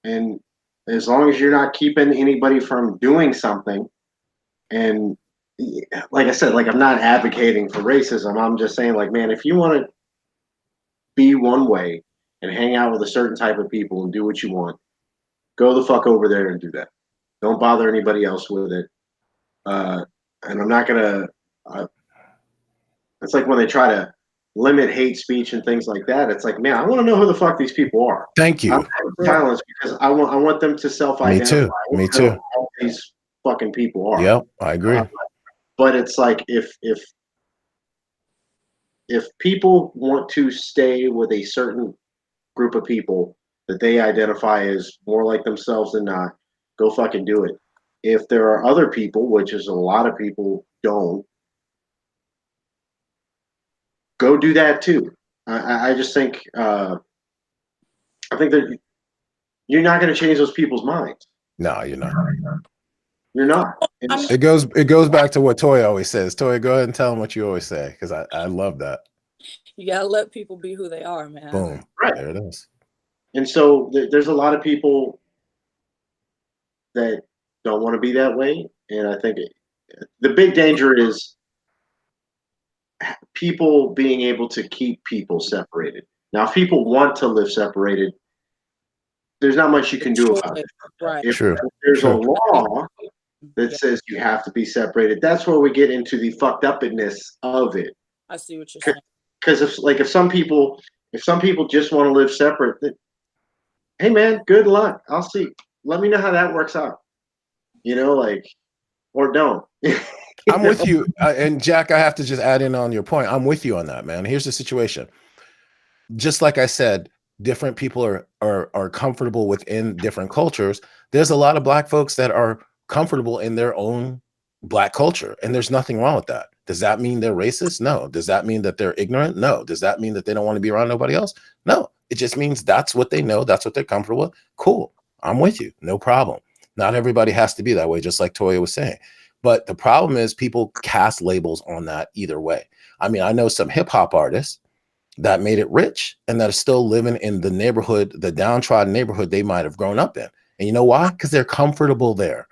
And as long as you're not keeping anybody from doing something, and like I said, like, I'm not advocating for racism. I'm just saying, like, man, if you want to be one way and hang out with a certain type of people and do what you want, go the fuck over there and do that. Don't bother anybody else with it. And I'm not gonna. It's like when they try to limit hate speech and things like that. It's like, man, I want to know who the fuck these people are. Thank you. I'm silence because I want them to self-identify. Me too. Me too. Who all these fucking people are. Yep, I agree. But it's like if people want to stay with a certain group of people that they identify as more like themselves than not, go fucking do it. If there are other people, which is a lot of people don't, go do that too. I just think I think that you're not going to change those people's minds. No, you're not. You're not. It goes back to what Toya always says. Toya, go ahead and tell them what you always say, because I love that. You gotta let people be who they are, man. Boom. Right. There it is. And so there's a lot of people that don't want to be that way. And I think the big danger is people being able to keep people separated. Now, if people want to live separated, there's not much you can do about it. Right. If True. there's a law that says you have to be separated, that's where we get into the fucked upness of it. I see what you're saying. Because if some people just want to live separate, then, hey man, good luck. I'll see. Let me know how that works out. You know, like, or don't. I'm with you. And Jack, I have to just add in on your point. I'm with you on that, man. Here's the situation. Just like I said, different people are comfortable within different cultures. There's a lot of Black folks that are comfortable in their own Black culture, and there's nothing wrong with that. Does that mean they're racist? No. Does that mean that they're ignorant? No. Does that mean that they don't want to be around nobody else? No. It just means that's what they know. That's what they're comfortable with. Cool. I'm with you. No problem. Not everybody has to be that way, just like Toya was saying. But the problem is people cast labels on that either way. I mean, I know some hip hop artists that made it rich and that are still living in the neighborhood, the downtrodden neighborhood they might have grown up in. And you know why? Because they're comfortable there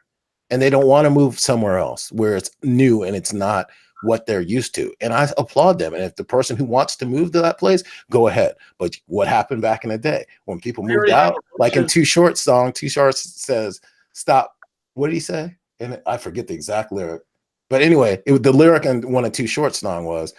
and they don't want to move somewhere else where it's new and it's not what they're used to. And I applaud them. And if the person who wants to move to that place, go ahead. But what happened back in the day when people moved out, like in Too Short song, Too Short says, stop. What did he say? And I forget the exact lyric. But anyway, the lyric in one of Too Short song was,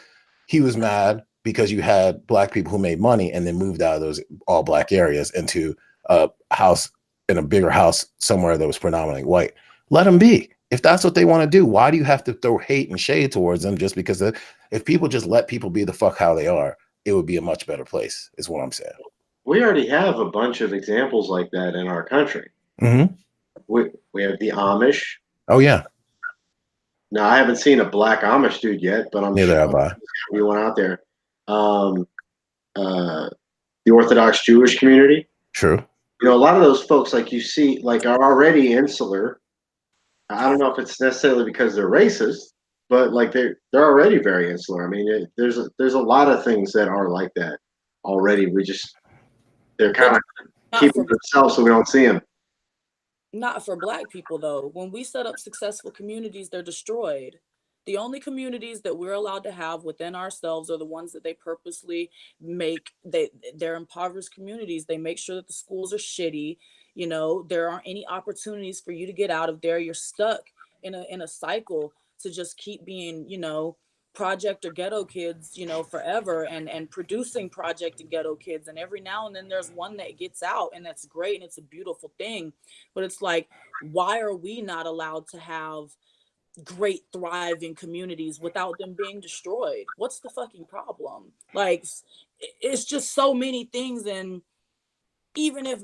he was mad because you had Black people who made money and then moved out of those all Black areas into a house, in a bigger house somewhere that was predominantly white. Let them be. If that's what they want to do, why do you have to throw hate and shade towards them just because if people just let people be the fuck how they are, it would be a much better place, is what I'm saying. We already have a bunch of examples like that in our country. Mm-hmm. We have the Amish. Oh, yeah. Now, I haven't seen a Black Amish dude yet, but I'm Neither sure have I. we went out there. The Orthodox Jewish community. True. You know, a lot of those folks, like you see, like are already insular. I don't know if it's necessarily because they're racist, but like they're already very insular. I mean, there's a lot of things that are like that already. They're kind of keeping themselves so we don't see them. Not for Black people, though. When we set up successful communities, they're destroyed. The only communities that we're allowed to have within ourselves are the ones that they purposely make. They're impoverished communities. They make sure that the schools are shitty. You know, there aren't any opportunities for you to get out of there. You're stuck in a cycle to just keep being, you know, project or ghetto kids, you know, forever and producing project and ghetto kids. And every now and then there's one that gets out, and that's great and it's a beautiful thing. But it's like, why are we not allowed to have great thriving communities without them being destroyed? What's the fucking problem? Like, it's just so many things. And even if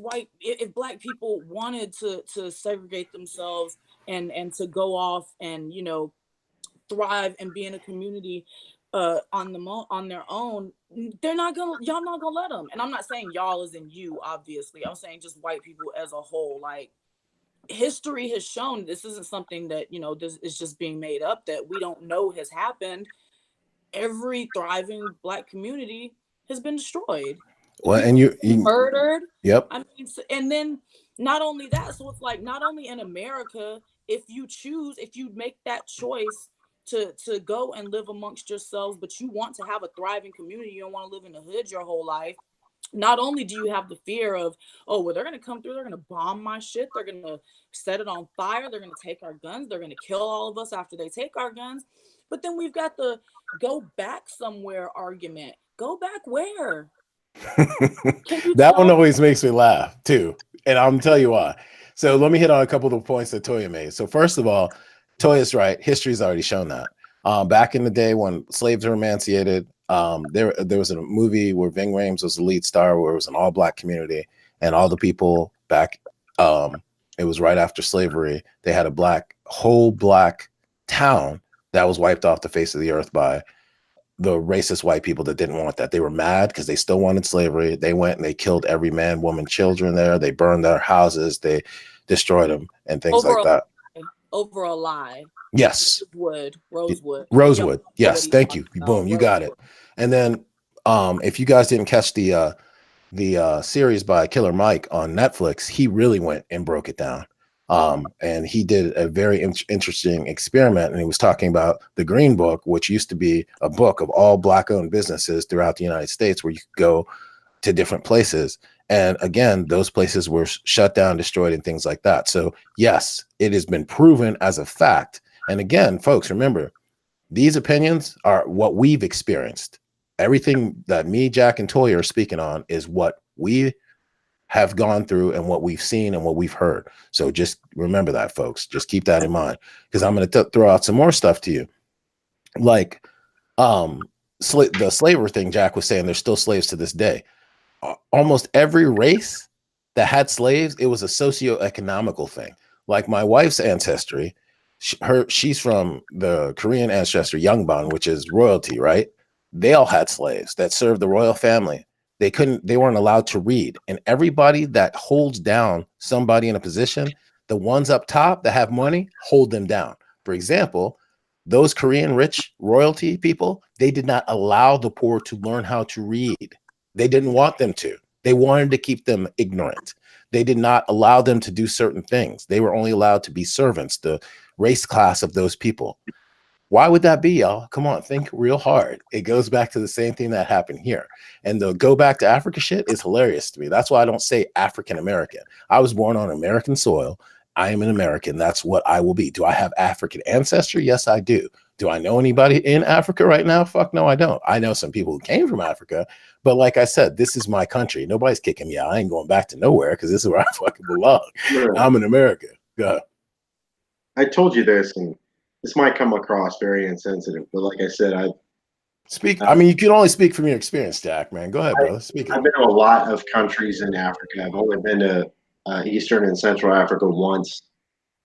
Black people wanted to segregate themselves and to go off and, you know, thrive and be in a community on their own, y'all not gonna let them. And I'm not saying y'all as in you, obviously. I'm saying just white people as a whole. Like, history has shown this isn't something that, you know, this is just being made up, that we don't know has happened. Every thriving Black community has been destroyed. Well, and you murdered. Yep. I mean, and then not only that, so it's like, not only in America, if you make that choice to go and live amongst yourselves, but you want to have a thriving community, you don't want to live in the hood your whole life, not only do you have the fear of, oh, well, they're going to come through, they're going to bomb my shit, they're going to set it on fire, they're going to take our guns, they're going to kill all of us after they take our guns. But then we've got the go back somewhere argument. Go back where? That one always makes me laugh too. And I'm tell you why. So let me hit on a couple of the points that Toya made. So first of all, Toya's right. History's already shown that. Back in the day when slaves were emancipated, there was a movie where Ving Rhames was the lead star, where it was an all-black community, and all the people back, it was right after slavery, they had a whole black town that was wiped off the face of the earth by the racist white people that didn't want that. They were mad because they still wanted slavery. They went and they killed every man, woman, children there. They burned their houses. They destroyed them and things like that. Over a lie. Yes. Rosewood. Yes. Thank you. Boom. You got it. And then if you guys didn't catch the series by Killer Mike on Netflix, he really went and broke it down. And he did a very interesting experiment, and he was talking about the Green Book, which used to be a book of all black-owned businesses throughout the United States, where you could go to different places. And again, those places were shut down, destroyed, and things like that. So yes, it has been proven as a fact. And again, folks, remember, these opinions are what we've experienced. Everything that me, Jack, and Toya are speaking on is what we have gone through and what we've seen and what we've heard. So just remember that, folks. Just keep that in mind, because I'm going to throw out some more stuff to you. Like the slavery thing, Jack was saying, there's still slaves to this day. Almost every race that had slaves, it was a socio-economical thing. Like my wife's ancestry, she's from the Korean ancestor, Yongbang, which is royalty, right? They all had slaves that served the royal family. They weren't allowed to read. And everybody that holds down somebody in a position, the ones up top that have money, hold them down. For example, those Korean rich royalty people, they did not allow the poor to learn how to read. They didn't want them to. They wanted to keep them ignorant. They did not allow them to do certain things. They were only allowed to be servants, the race class of those people. Why would that be, y'all? Come on, think real hard. It goes back to the same thing that happened here. And the go back to Africa shit is hilarious to me. That's why I don't say African American. I was born on American soil. I am an American. That's what I will be. Do I have African ancestry? Yes, I do. Do I know anybody in Africa right now? Fuck no, I don't. I know some people who came from Africa, but like I said, this is my country. Nobody's kicking me out. I ain't going back to nowhere because this is where I fucking belong. Yeah. I'm in America. Go ahead. I told you this, and this might come across very insensitive, but like I said, I mean, you can only speak from your experience, Jack, man. Go ahead, brother. Speak. I've been to a lot of countries in Africa. I've only been to Eastern and Central Africa once.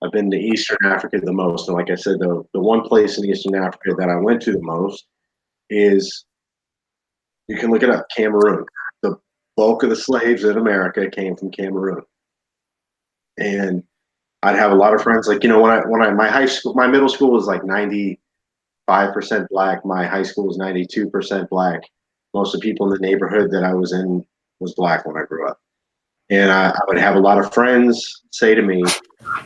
I've been to Eastern Africa the most. And like I said, the one place in Eastern Africa that I went to the most is, you can look it up, Cameroon. The bulk of the slaves in America came from Cameroon. And I'd have a lot of friends, like, my middle school was like 95% black. My high school was 92% black. Most of the people in the neighborhood that I was in was black when I grew up. And I would have a lot of friends say to me,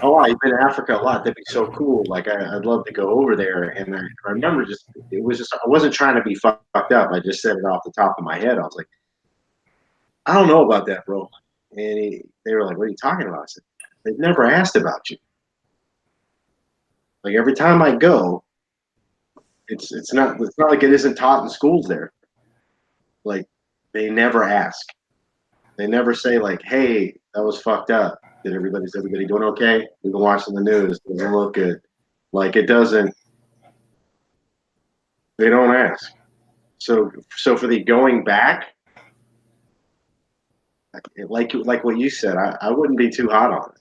"Oh, I've been to Africa a lot. That'd be so cool. Like, I'd love to go over there." And I remember I wasn't trying to be fucked up. I just said it off the top of my head. I was like, "I don't know about that, bro." And they were like, "What are you talking about?" I said, "They've never asked about you. Like, every time I go, it's not like it isn't taught in schools there. Like, they never ask. They never say, like, hey, that was fucked up. Is everybody doing okay? We've been watching the news. It doesn't look good." Like, they don't ask. So for the going back, like what you said, I wouldn't be too hot on it.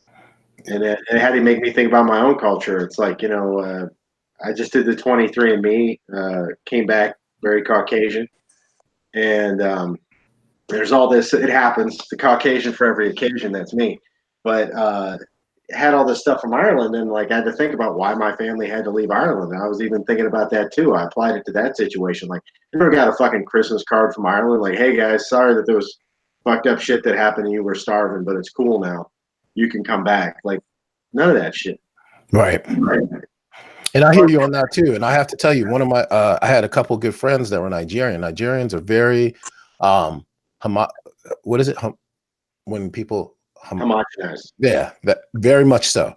And it had to make me think about my own culture. It's like, I just did the 23andMe, came back very Caucasian. And there's all this, it happens, the Caucasian for every occasion, that's me. But had all this stuff from Ireland, and like I had to think about why my family had to leave Ireland. And I was even thinking about that too. I applied it to that situation. Like, I never got a fucking Christmas card from Ireland, like, "Hey guys, sorry that there was fucked up shit that happened to you. We're starving, but it's cool now. You can come back." Like, none of that shit. Right. And I hear you on that too. And I have to tell you, one of my I had a couple good friends that were Nigerian. Nigerians are very what is it? When people Homogenized. yeah, that very much so.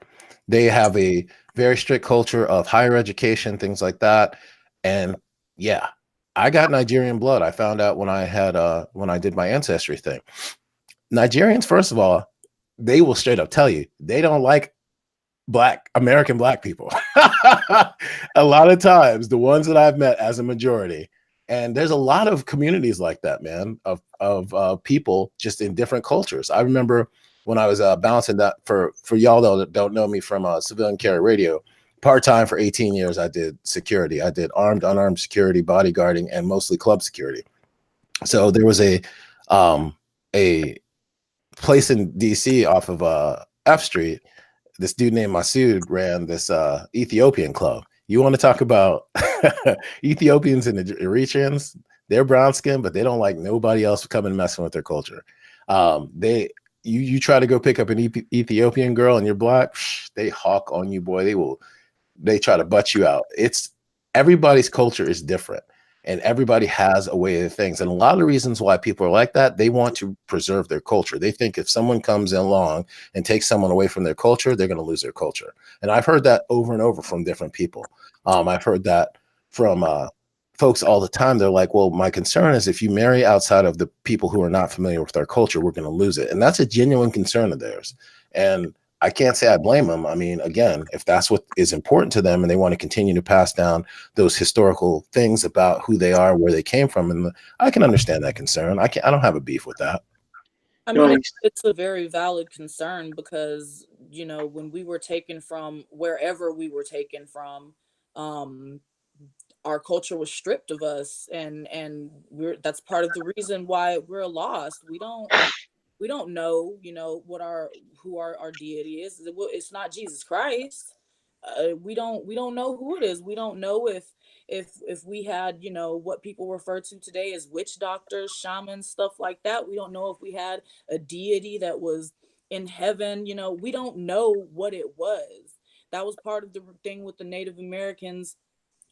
They have a very strict culture of higher education, things like that. And yeah, I got Nigerian blood. I found out when I did my ancestry thing. Nigerians, first of all, they will straight up tell you they don't like American black people. A lot of times, the ones that I've met as a majority, and there's a lot of communities like that, man, of people just in different cultures. I remember when I was bouncing that for y'all that don't know me from civilian carry radio, part-time for 18 years. I did security. I did armed, unarmed security, bodyguarding, and mostly club security. So there was a place in DC off of F Street. This dude named Masood ran this Ethiopian club. You want to talk about Ethiopians and Eritreans? They're brown skinned, but they don't like nobody else coming messing with their culture. You try to go pick up an Ethiopian girl and you're black, they hawk on you, boy. They try to butt you out. It's everybody's culture is different. And everybody has a way of things. And a lot of the reasons why people are like that, they want to preserve their culture. They think if someone comes along and takes someone away from their culture, they're going to lose their culture. And I've heard that over and over from different people. I've heard that from folks all the time. They're like, well, my concern is if you marry outside of the people who are not familiar with our culture, we're going to lose it. And that's a genuine concern of theirs. And I can't say I blame them. I mean, again, if that's what is important to them and they want to continue to pass down those historical things about who they are, where they came from, and I can understand that concern. I don't have a beef with that. I mean, it's a very valid concern because, you know, when we were taken from wherever we were taken from, our culture was stripped of us, and that's part of the reason why we're lost. We don't know, you know, who our deity is. It's not Jesus Christ. We don't know who it is. We don't know if we had, you know, what people refer to today as witch doctors, shamans, stuff like that. We don't know if we had a deity that was in heaven. You know, we don't know what it was. That was part of the thing with the Native Americans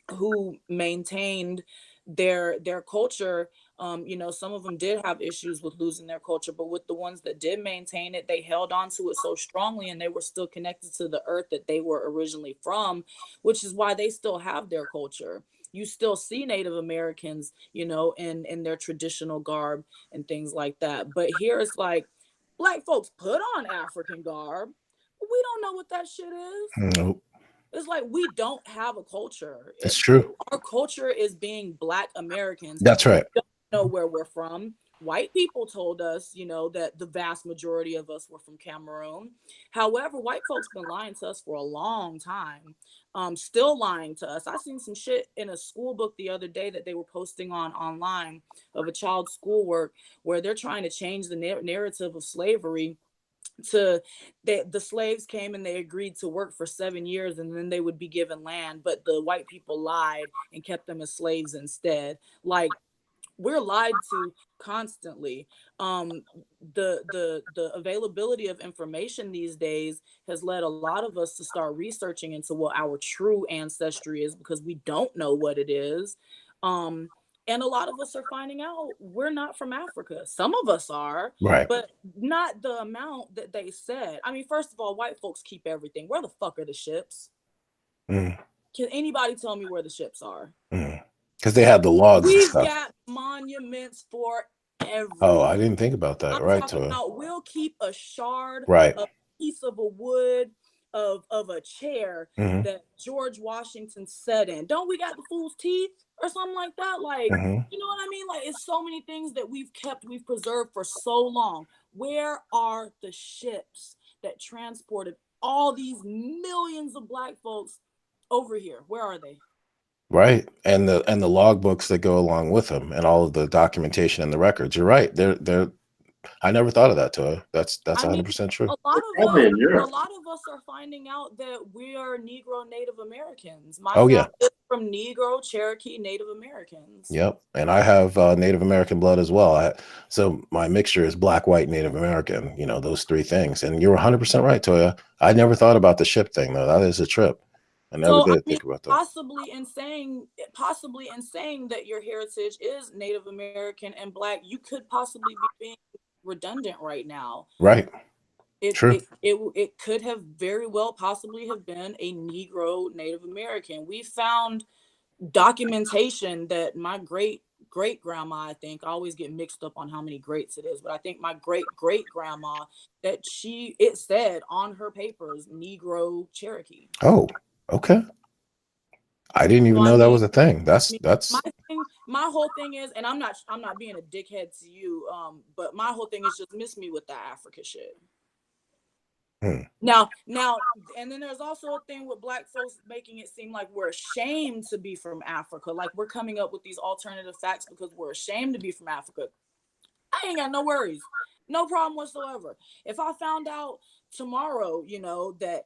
who maintained their culture. You know, some of them did have issues with losing their culture, but with the ones that did maintain it, they held on to it so strongly, and they were still connected to the earth that they were originally from, which is why they still have their culture. You still see Native Americans, you know, in their traditional garb and things like that. But here it's like black folks put on African garb. We don't know what that shit is. Nope. It's like we don't have a culture. It's true. Our culture is being Black Americans. That's right. We don't know where we're from. White people told us, you know, that the vast majority of us were from Cameroon. However, white folks been lying to us for a long time. Still lying to us. I seen some shit in a school book the other day that they were posting online of a child's schoolwork where they're trying to change the narrative of slavery to the slaves came and they agreed to work for 7 years and then they would be given land, but the white people lied and kept them as slaves instead. Like, we're lied to constantly. The availability of information these days has led a lot of us to start researching into what our true ancestry is because we don't know what it is. And a lot of us are finding out we're not from Africa. Some of us are, Right. but not the amount that they said. I mean, first of all, white folks keep everything. Where the fuck are the ships? Can anybody tell me where the ships are? Because they had the logs and We've stuff. got monuments for everything. Oh, I didn't think about that. I'm Right. talking about we'll keep a shard, Right. a piece of a wood, of a chair that George Washington sat in. Don't we got the fool's teeth or something like that? Like, you know what I mean? Like, it's so many things that we've preserved for so long. Where are the ships that transported all these millions of black folks over here? Where are they? Right. And the logbooks that go along with them and all of the documentation and the records. You're right. They're I never thought of that, Toya. That's 100% true. A lot of us are finding out that we are Negro Native Americans. My family is from Negro, Cherokee, Native Americans. Yep. And I have Native American blood as well. So my mixture is black, white, Native American, you know, those three things. And you're 100% right, Toya. I never thought about the ship thing, though. That is a trip. I never So I did mean, think about that. possibly in saying that your heritage is Native American and Black, you could possibly be being redundant right now. Right. It True. it it could have very well possibly have been a Negro Native American. We found documentation that my great grandma, I think, I always get mixed up on how many greats it is, but I think my great grandma, that it said on her papers Negro Cherokee. Oh, okay. I didn't So even I know that mean, was a thing. That's my whole thing is, and I'm not being a dickhead to you, but my whole thing is just miss me with that Africa shit. Now, and then there's also a thing with Black folks making it seem like we're ashamed to be from Africa. Like we're coming up with these alternative facts because we're ashamed to be from Africa. I ain't got no worries, no problem whatsoever. If I found out tomorrow, that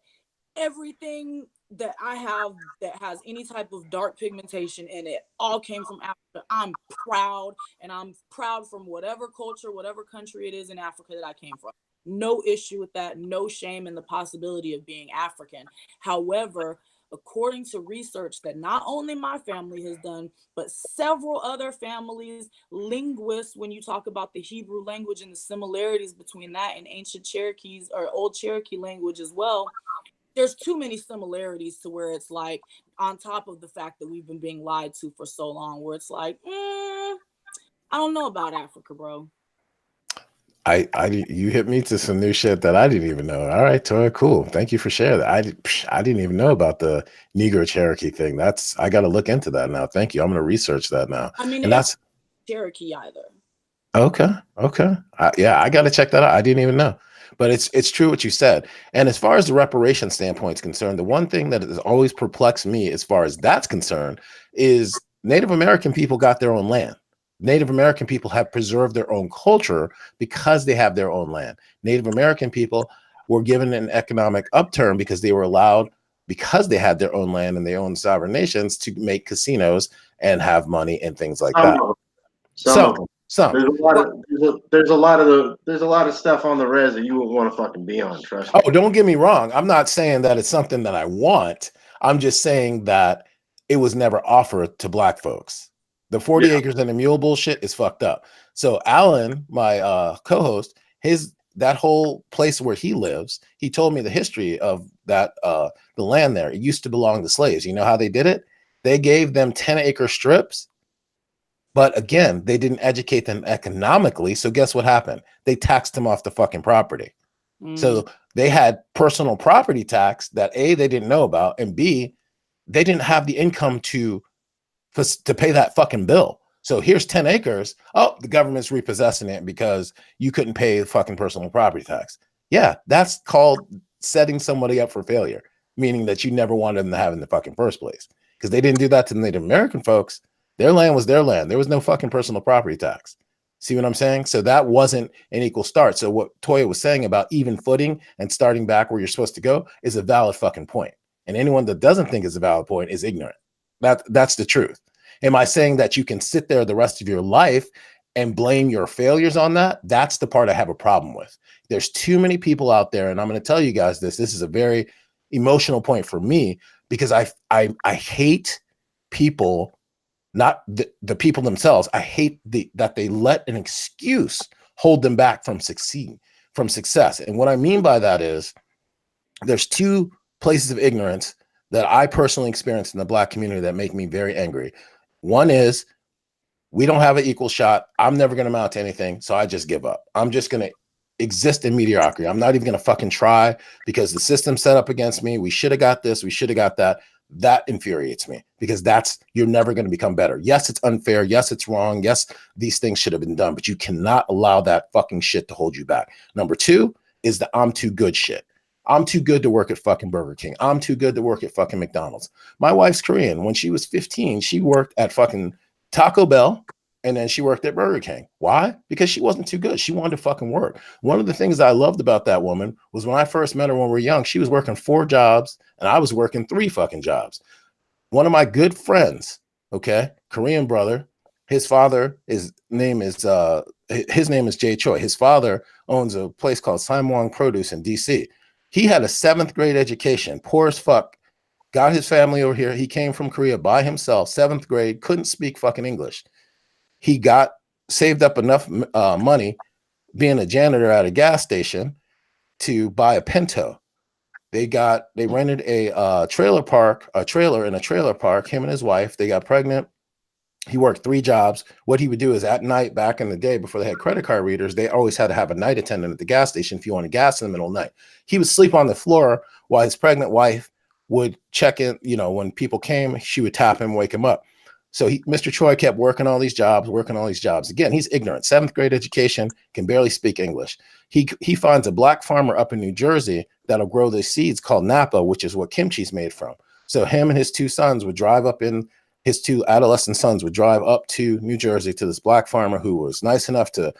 everything that I have that has any type of dark pigmentation in it all came from Africa, I'm proud, and I'm proud from whatever culture, whatever country it is in Africa that I came from. No issue with that, no shame in the possibility of being African. However, according to research that not only my family has done, but several other families, linguists, when you talk about the Hebrew language and the similarities between that and ancient Cherokees or old Cherokee language as well, there's too many similarities to where it's like, on top of the fact that we've been being lied to for so long, where it's like, I don't know about Africa, bro. You hit me to some new shit that I didn't even know. All right, Toya, cool. Thank you for sharing that. I didn't even know about the Negro Cherokee thing. I got to look into that now. Thank you. I'm going to research that now. I mean, And that's Cherokee either. okay. Okay. Yeah, I got to check that out. I didn't even know. But it's true what you said. And as far as the reparation standpoint is concerned, the one thing that has always perplexed me as far as that's concerned is Native American people got their own land. Native American people have preserved their own culture because they have their own land. Native American people were given an economic upturn because they were allowed, because they had their own land and their own sovereign nations, to make casinos and have money and things like that. Some of them. Some. There's a lot of stuff on the res that you would want to fucking be on. Trust me. Oh, don't get me wrong. I'm not saying that it's something that I want. I'm just saying that it was never offered to Black folks. The 40 acres and a mule bullshit is fucked up. So Alan, my co-host, that whole place where he lives, he told me the history of that, the land there. It used to belong to slaves. You know how they did it? They gave them 10-acre strips. But again, they didn't educate them economically. So guess what happened? They taxed them off the fucking property. So they had personal property tax that A, they didn't know about, and B, they didn't have the income to pay that fucking bill. So here's 10 acres. Oh, the government's repossessing it because you couldn't pay the fucking personal property tax. Yeah, that's called setting somebody up for failure, meaning that you never wanted them to have in the fucking first place. Because they didn't do that to the Native American folks. Their land was their land. There was no fucking personal property tax. See what I'm saying? So that wasn't an equal start. So what Toya was saying about even footing and starting back where you're supposed to go is a valid fucking point. And anyone that doesn't think it's a valid point is ignorant. That's the truth. Am I saying that you can sit there the rest of your life and blame your failures on that? That's the part I have a problem with. There's too many people out there, and I'm going to tell you guys this. This is a very emotional point for me because I hate people. Not the people themselves. I hate that they let an excuse hold them back from success. And what I mean by that is there's two places of ignorance that I personally experienced in the Black community that make me very angry. One is we don't have an equal shot. I'm never going to amount to anything, so I just give up. I'm just going to exist in mediocrity. I'm not even going to fucking try because the system's set up against me. We should have got this. We should have got that. That infuriates me because you're never going to become better. Yes, it's unfair. Yes, it's wrong. Yes, these things should have been done, but you cannot allow that fucking shit to hold you back. Number two is the I'm too good shit. I'm too good to work at fucking Burger King. I'm too good to work at fucking McDonald's. My wife's Korean. When she was 15, she worked at fucking Taco Bell and then she worked at Burger King. Why? Because she wasn't too good. She wanted to fucking work. One of the things that I loved about that woman was when I first met her when we were young, she was working 4 jobs and I was working 3 fucking jobs. One of my good friends, okay, Korean brother, his name is Jay Choi. His father owns a place called Simwang Produce in DC. He had a 7th grade education, poor as fuck, got his family over here. He came from Korea by himself, 7th grade, couldn't speak fucking English. He saved up enough money being a janitor at a gas station to buy a Pinto. They rented a trailer in a trailer park, him and his wife. They got pregnant. He worked 3 jobs. What he would do is at night, back in the day, before they had credit card readers, they always had to have a night attendant at the gas station if you wanted gas in the middle of the night. He would sleep on the floor while his pregnant wife would check in. You know, when people came, she would tap him, wake him up. So Mr. Choi kept working all these jobs. Again, he's ignorant. 7th grade education, can barely speak English. He finds a black farmer up in New Jersey that'll grow these seeds called Napa, which is what kimchi's made from. So him and his 2 sons would drive up in his 2 adolescent sons would drive up to New Jersey to this black farmer who was nice enough to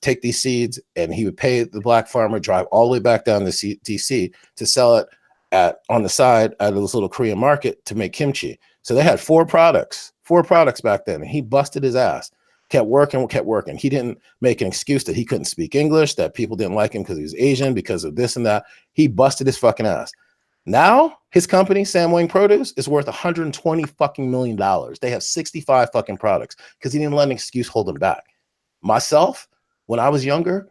take these seeds, and he would pay the black farmer, drive all the way back down to DC to sell it on the side at this little Korean market to make kimchi. So they had 4 products back then. And he busted his ass, kept working. He didn't make an excuse that he couldn't speak English, that people didn't like him because he was Asian, because of this and that. He busted his fucking ass. Now his company, Sam Wing Produce, is worth $120 fucking million. They have 65 fucking products because he didn't let an excuse hold him back. Myself, when I was younger,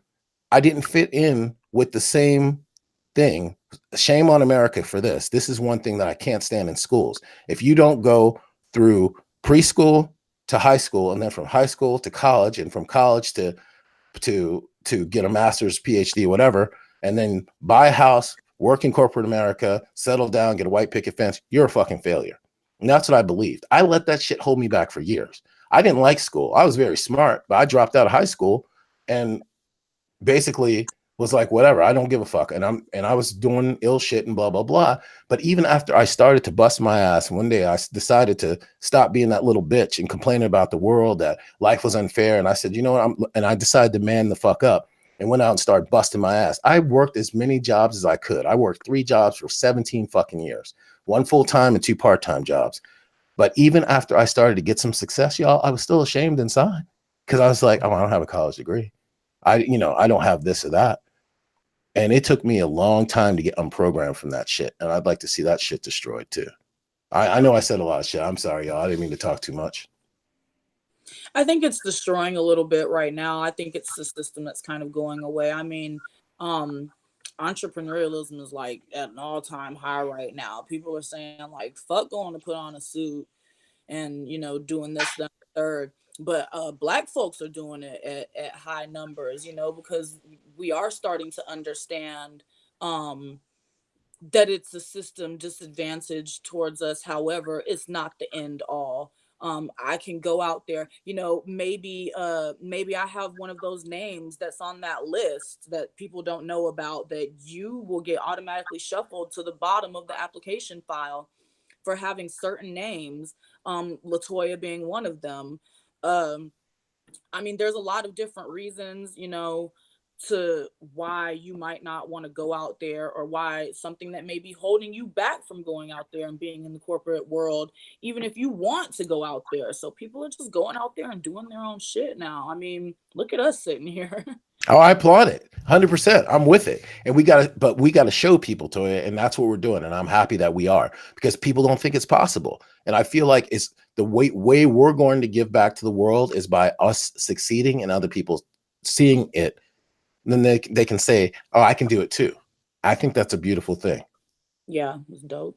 I didn't fit in with the same thing. Shame on America for this. This is one thing that I can't stand in schools. If you don't go through preschool to high school, and then from high school to college, and from college to get a master's, PhD, whatever, and then buy a house, work in corporate America, settle down, get a white picket fence, you're a fucking failure. And that's what I believed. I let that shit hold me back for years. I didn't like school. I was very smart, but I dropped out of high school and basically was like, whatever, I don't give a fuck. And I was doing ill shit and blah, blah, blah. But even after I started to bust my ass, one day I decided to stop being that little bitch and complaining about the world, that life was unfair. And I said, you know what, and I decided to man the fuck up and went out and started busting my ass. I worked as many jobs as I could. I worked 3 jobs for 17 fucking years, 1 full-time and 2 part-time jobs. But even after I started to get some success, y'all, I was still ashamed inside because I was like, oh, I don't have a college degree. I don't have this or that. And it took me a long time to get unprogrammed from that shit. And I'd like to see that shit destroyed too. I know I said a lot of shit. I'm sorry, y'all. I didn't mean to talk too much. I think it's destroying a little bit right now. I think it's the system that's kind of going away. I mean, entrepreneurialism is like at an all-time high right now. People are saying like, fuck going to put on a suit and, doing this, that, third. But Black folks are doing it at high numbers, because we are starting to understand that it's a system disadvantage towards us. However, it's not the end all. I can go out there, maybe I have one of those names that's on that list that people don't know about, that you will get automatically shuffled to the bottom of the application file for having certain names, LaToya being one of them. I mean, there's a lot of different reasons, to why you might not want to go out there, or why something that may be holding you back from going out there and being in the corporate world, even if you want to go out there. So people are just going out there and doing their own shit now. I mean, look at us sitting here. Oh, I applaud it. 100%. I'm with it. And we got to show people to it. And that's what we're doing. And I'm happy that we are, because people don't think it's possible. And I feel like it's the way we're going to give back to the world is by us succeeding and other people seeing it. And then they can say, oh, I can do it too. I think that's a beautiful thing. Yeah, it's dope.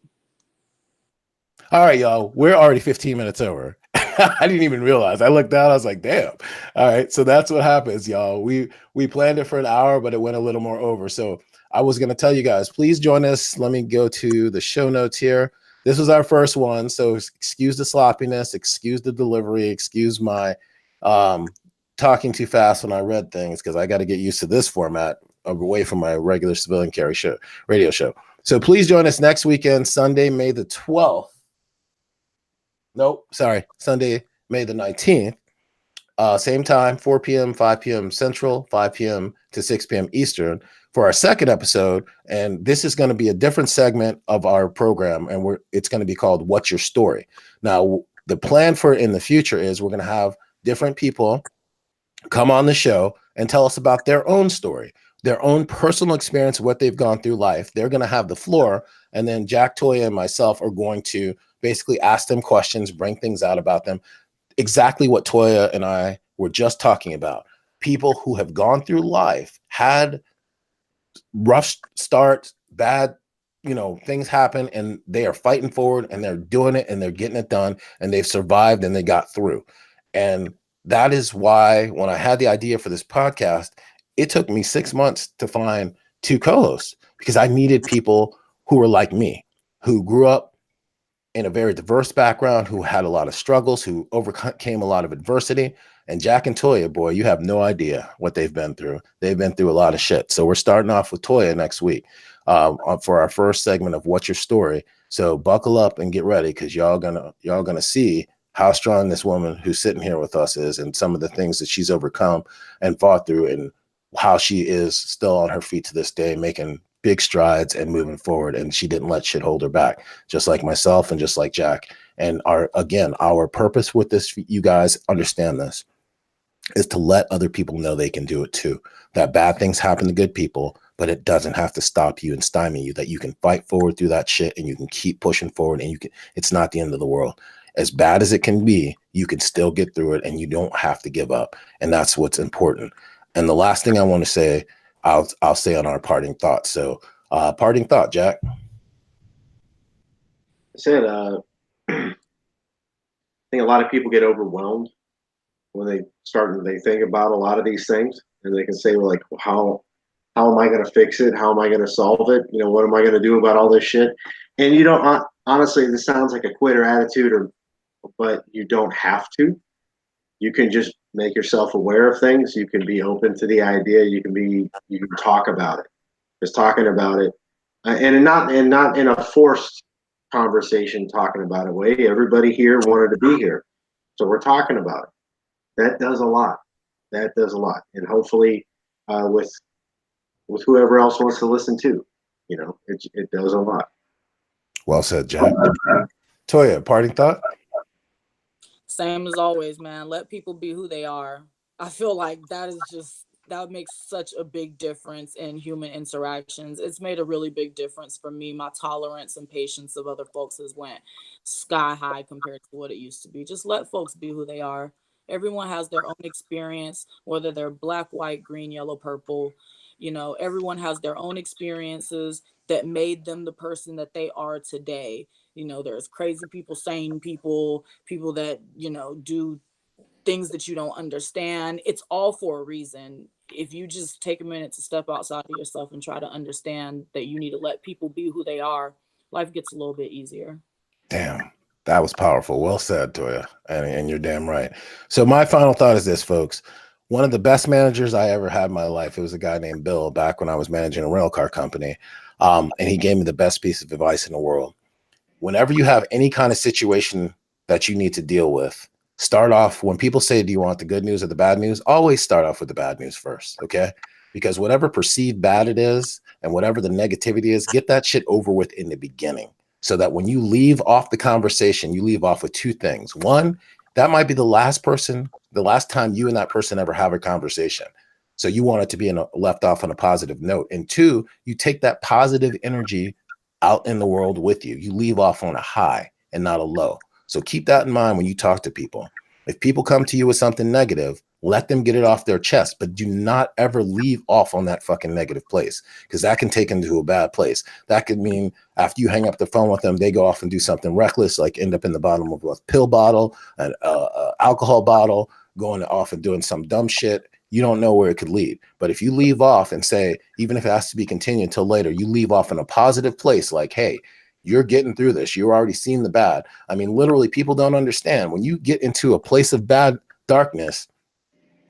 All right, y'all. We're already 15 minutes over. I didn't even realize. I looked down. I was like, damn. All right. So that's what happens, y'all. We planned it for an hour, but it went a little more over. So I was going to tell you guys, please join us. Let me go to the show notes here. This was our first one. So excuse the sloppiness, excuse the delivery, excuse my talking too fast when I read things, because I got to get used to this format away from my regular civilian carry radio show. So please join us next weekend, Sunday, May the 12th. Nope, sorry, Sunday, May the 19th. Same time, 4 p.m., 5 p.m. Central, 5 p.m. to 6 p.m. Eastern for our second episode. And this is going to be a different segment of our program. And it's going to be called What's Your Story? Now, the plan for in the future is we're going to have different people come on the show and tell us about their own story, their own personal experience, what they've gone through life. They're going to have the floor. And then Jack, Toya, and myself are going to basically ask them questions, bring things out about them. Exactly what Toya and I were just talking about. People who have gone through life, had rough starts, bad, things happen, and they are fighting forward and they're doing it and they're getting it done and they've survived and they got through. And that is why when I had the idea for this podcast, it took me 6 months to find 2 co-hosts, because I needed people who were like me, who grew up in a very diverse background, who had a lot of struggles, who overcame a lot of adversity. And Jack and Toya, boy, you have no idea what they've been through. They've been through a lot of shit. So we're starting off with Toya next week for our first segment of What's Your Story. So buckle up and get ready, because y'all gonna see how strong this woman who's sitting here with us is, and some of the things that she's overcome and fought through, and how she is still on her feet to this day, making big strides and moving forward. And she didn't let shit hold her back, just like myself and just like Jack. And our purpose with this, you guys understand this, is to let other people know they can do it too. That bad things happen to good people, but it doesn't have to stop you and stymie you. That you can fight forward through that shit, and you can keep pushing forward, and it's not the end of the world. As bad as it can be, you can still get through it, and you don't have to give up. And that's what's important. And the last thing I want to say, I'll say on our parting thought. So parting thought, Jack. I said, I think a lot of people get overwhelmed when they think about a lot of these things, and they can say, well, like, how am I going to fix it? How am I going to solve it? What am I going to do about all this shit? And you don't, honestly, this sounds like a quitter attitude, but you don't have to. You can just make yourself aware of things. You can be open to the idea. You can talk about it. Just talking about it, and not in a forced conversation talking about it way. Everybody here wanted to be here, so we're talking about it. That does a lot. And hopefully, with whoever else wants to listen too, it does a lot. Well said, Jack. Toya, parting thought? Same as always, man. Let people be who they are. I feel like that makes such a big difference in human interactions. It's made a really big difference for me. My tolerance and patience of other folks has went sky high compared to what it used to be. Just let folks be who they are. Everyone has their own experience, whether they're black, white, green, yellow, purple. Everyone has their own experiences that made them the person that they are today. There's crazy people, sane people that, do things that you don't understand. It's all for a reason. If you just take a minute to step outside of yourself and try to understand that you need to let people be who they are, life gets a little bit easier. Damn, that was powerful. Well said, Toya. And you're damn right. So my final thought is this, folks. One of the best managers I ever had in my life, it was a guy named Bill, back when I was managing a rental car company. And he gave me the best piece of advice in the world. Whenever you have any kind of situation that you need to deal with, start off, when people say, do you want the good news or the bad news? Always start off with the bad news first, okay? Because whatever perceived bad it is and whatever the negativity is, get that shit over with in the beginning, so that when you leave off the conversation, you leave off with 2 things. One, that might be the last time you and that person ever have a conversation. So you want it to be left off on a positive note. And 2, you take that positive energy out in the world with you. You leave off on a high and not a low. So keep that in mind when you talk to people. If people come to you with something negative, let them get it off their chest, but do not ever leave off on that fucking negative place, because that can take them to a bad place. That could mean after you hang up the phone with them, they go off and do something reckless, like end up in the bottom of a pill bottle, an alcohol bottle, going off and doing some dumb shit. You don't know where it could lead. But if you leave off and say, even if it has to be continued until later, you leave off in a positive place, like, hey, you're getting through this. You're already seen the bad. I mean, literally, people don't understand. When you get into a place of bad darkness,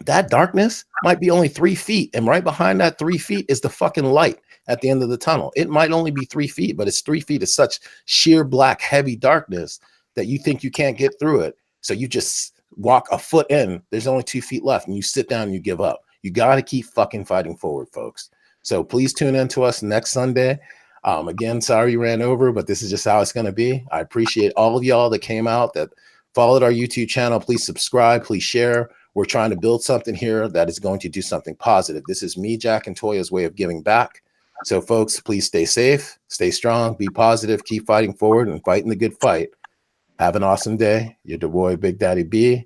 that darkness might be only 3 feet. And right behind that 3 feet is the fucking light at the end of the tunnel. It might only be 3 feet, but it's 3 feet of such sheer black, heavy darkness that you think you can't get through it. So you just walk a foot in, there's only 2 feet left, and you sit down and you give up. You got to keep fucking fighting forward, folks. So please tune in to us next Sunday. Again, sorry you ran over, but this is just how it's going to be. I appreciate all of y'all that came out, that followed our YouTube channel. Please subscribe, please share. We're trying to build something here that is going to do something positive. This is me, Jack, and Toya's way of giving back. So, folks, please stay safe, stay strong, be positive, keep fighting forward and fighting the good fight. Have an awesome day. Your boy, Big Daddy B,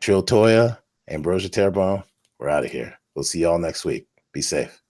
Trill Toya, Ambrosia Terrebonne. We're out of here. We'll see y'all next week. Be safe.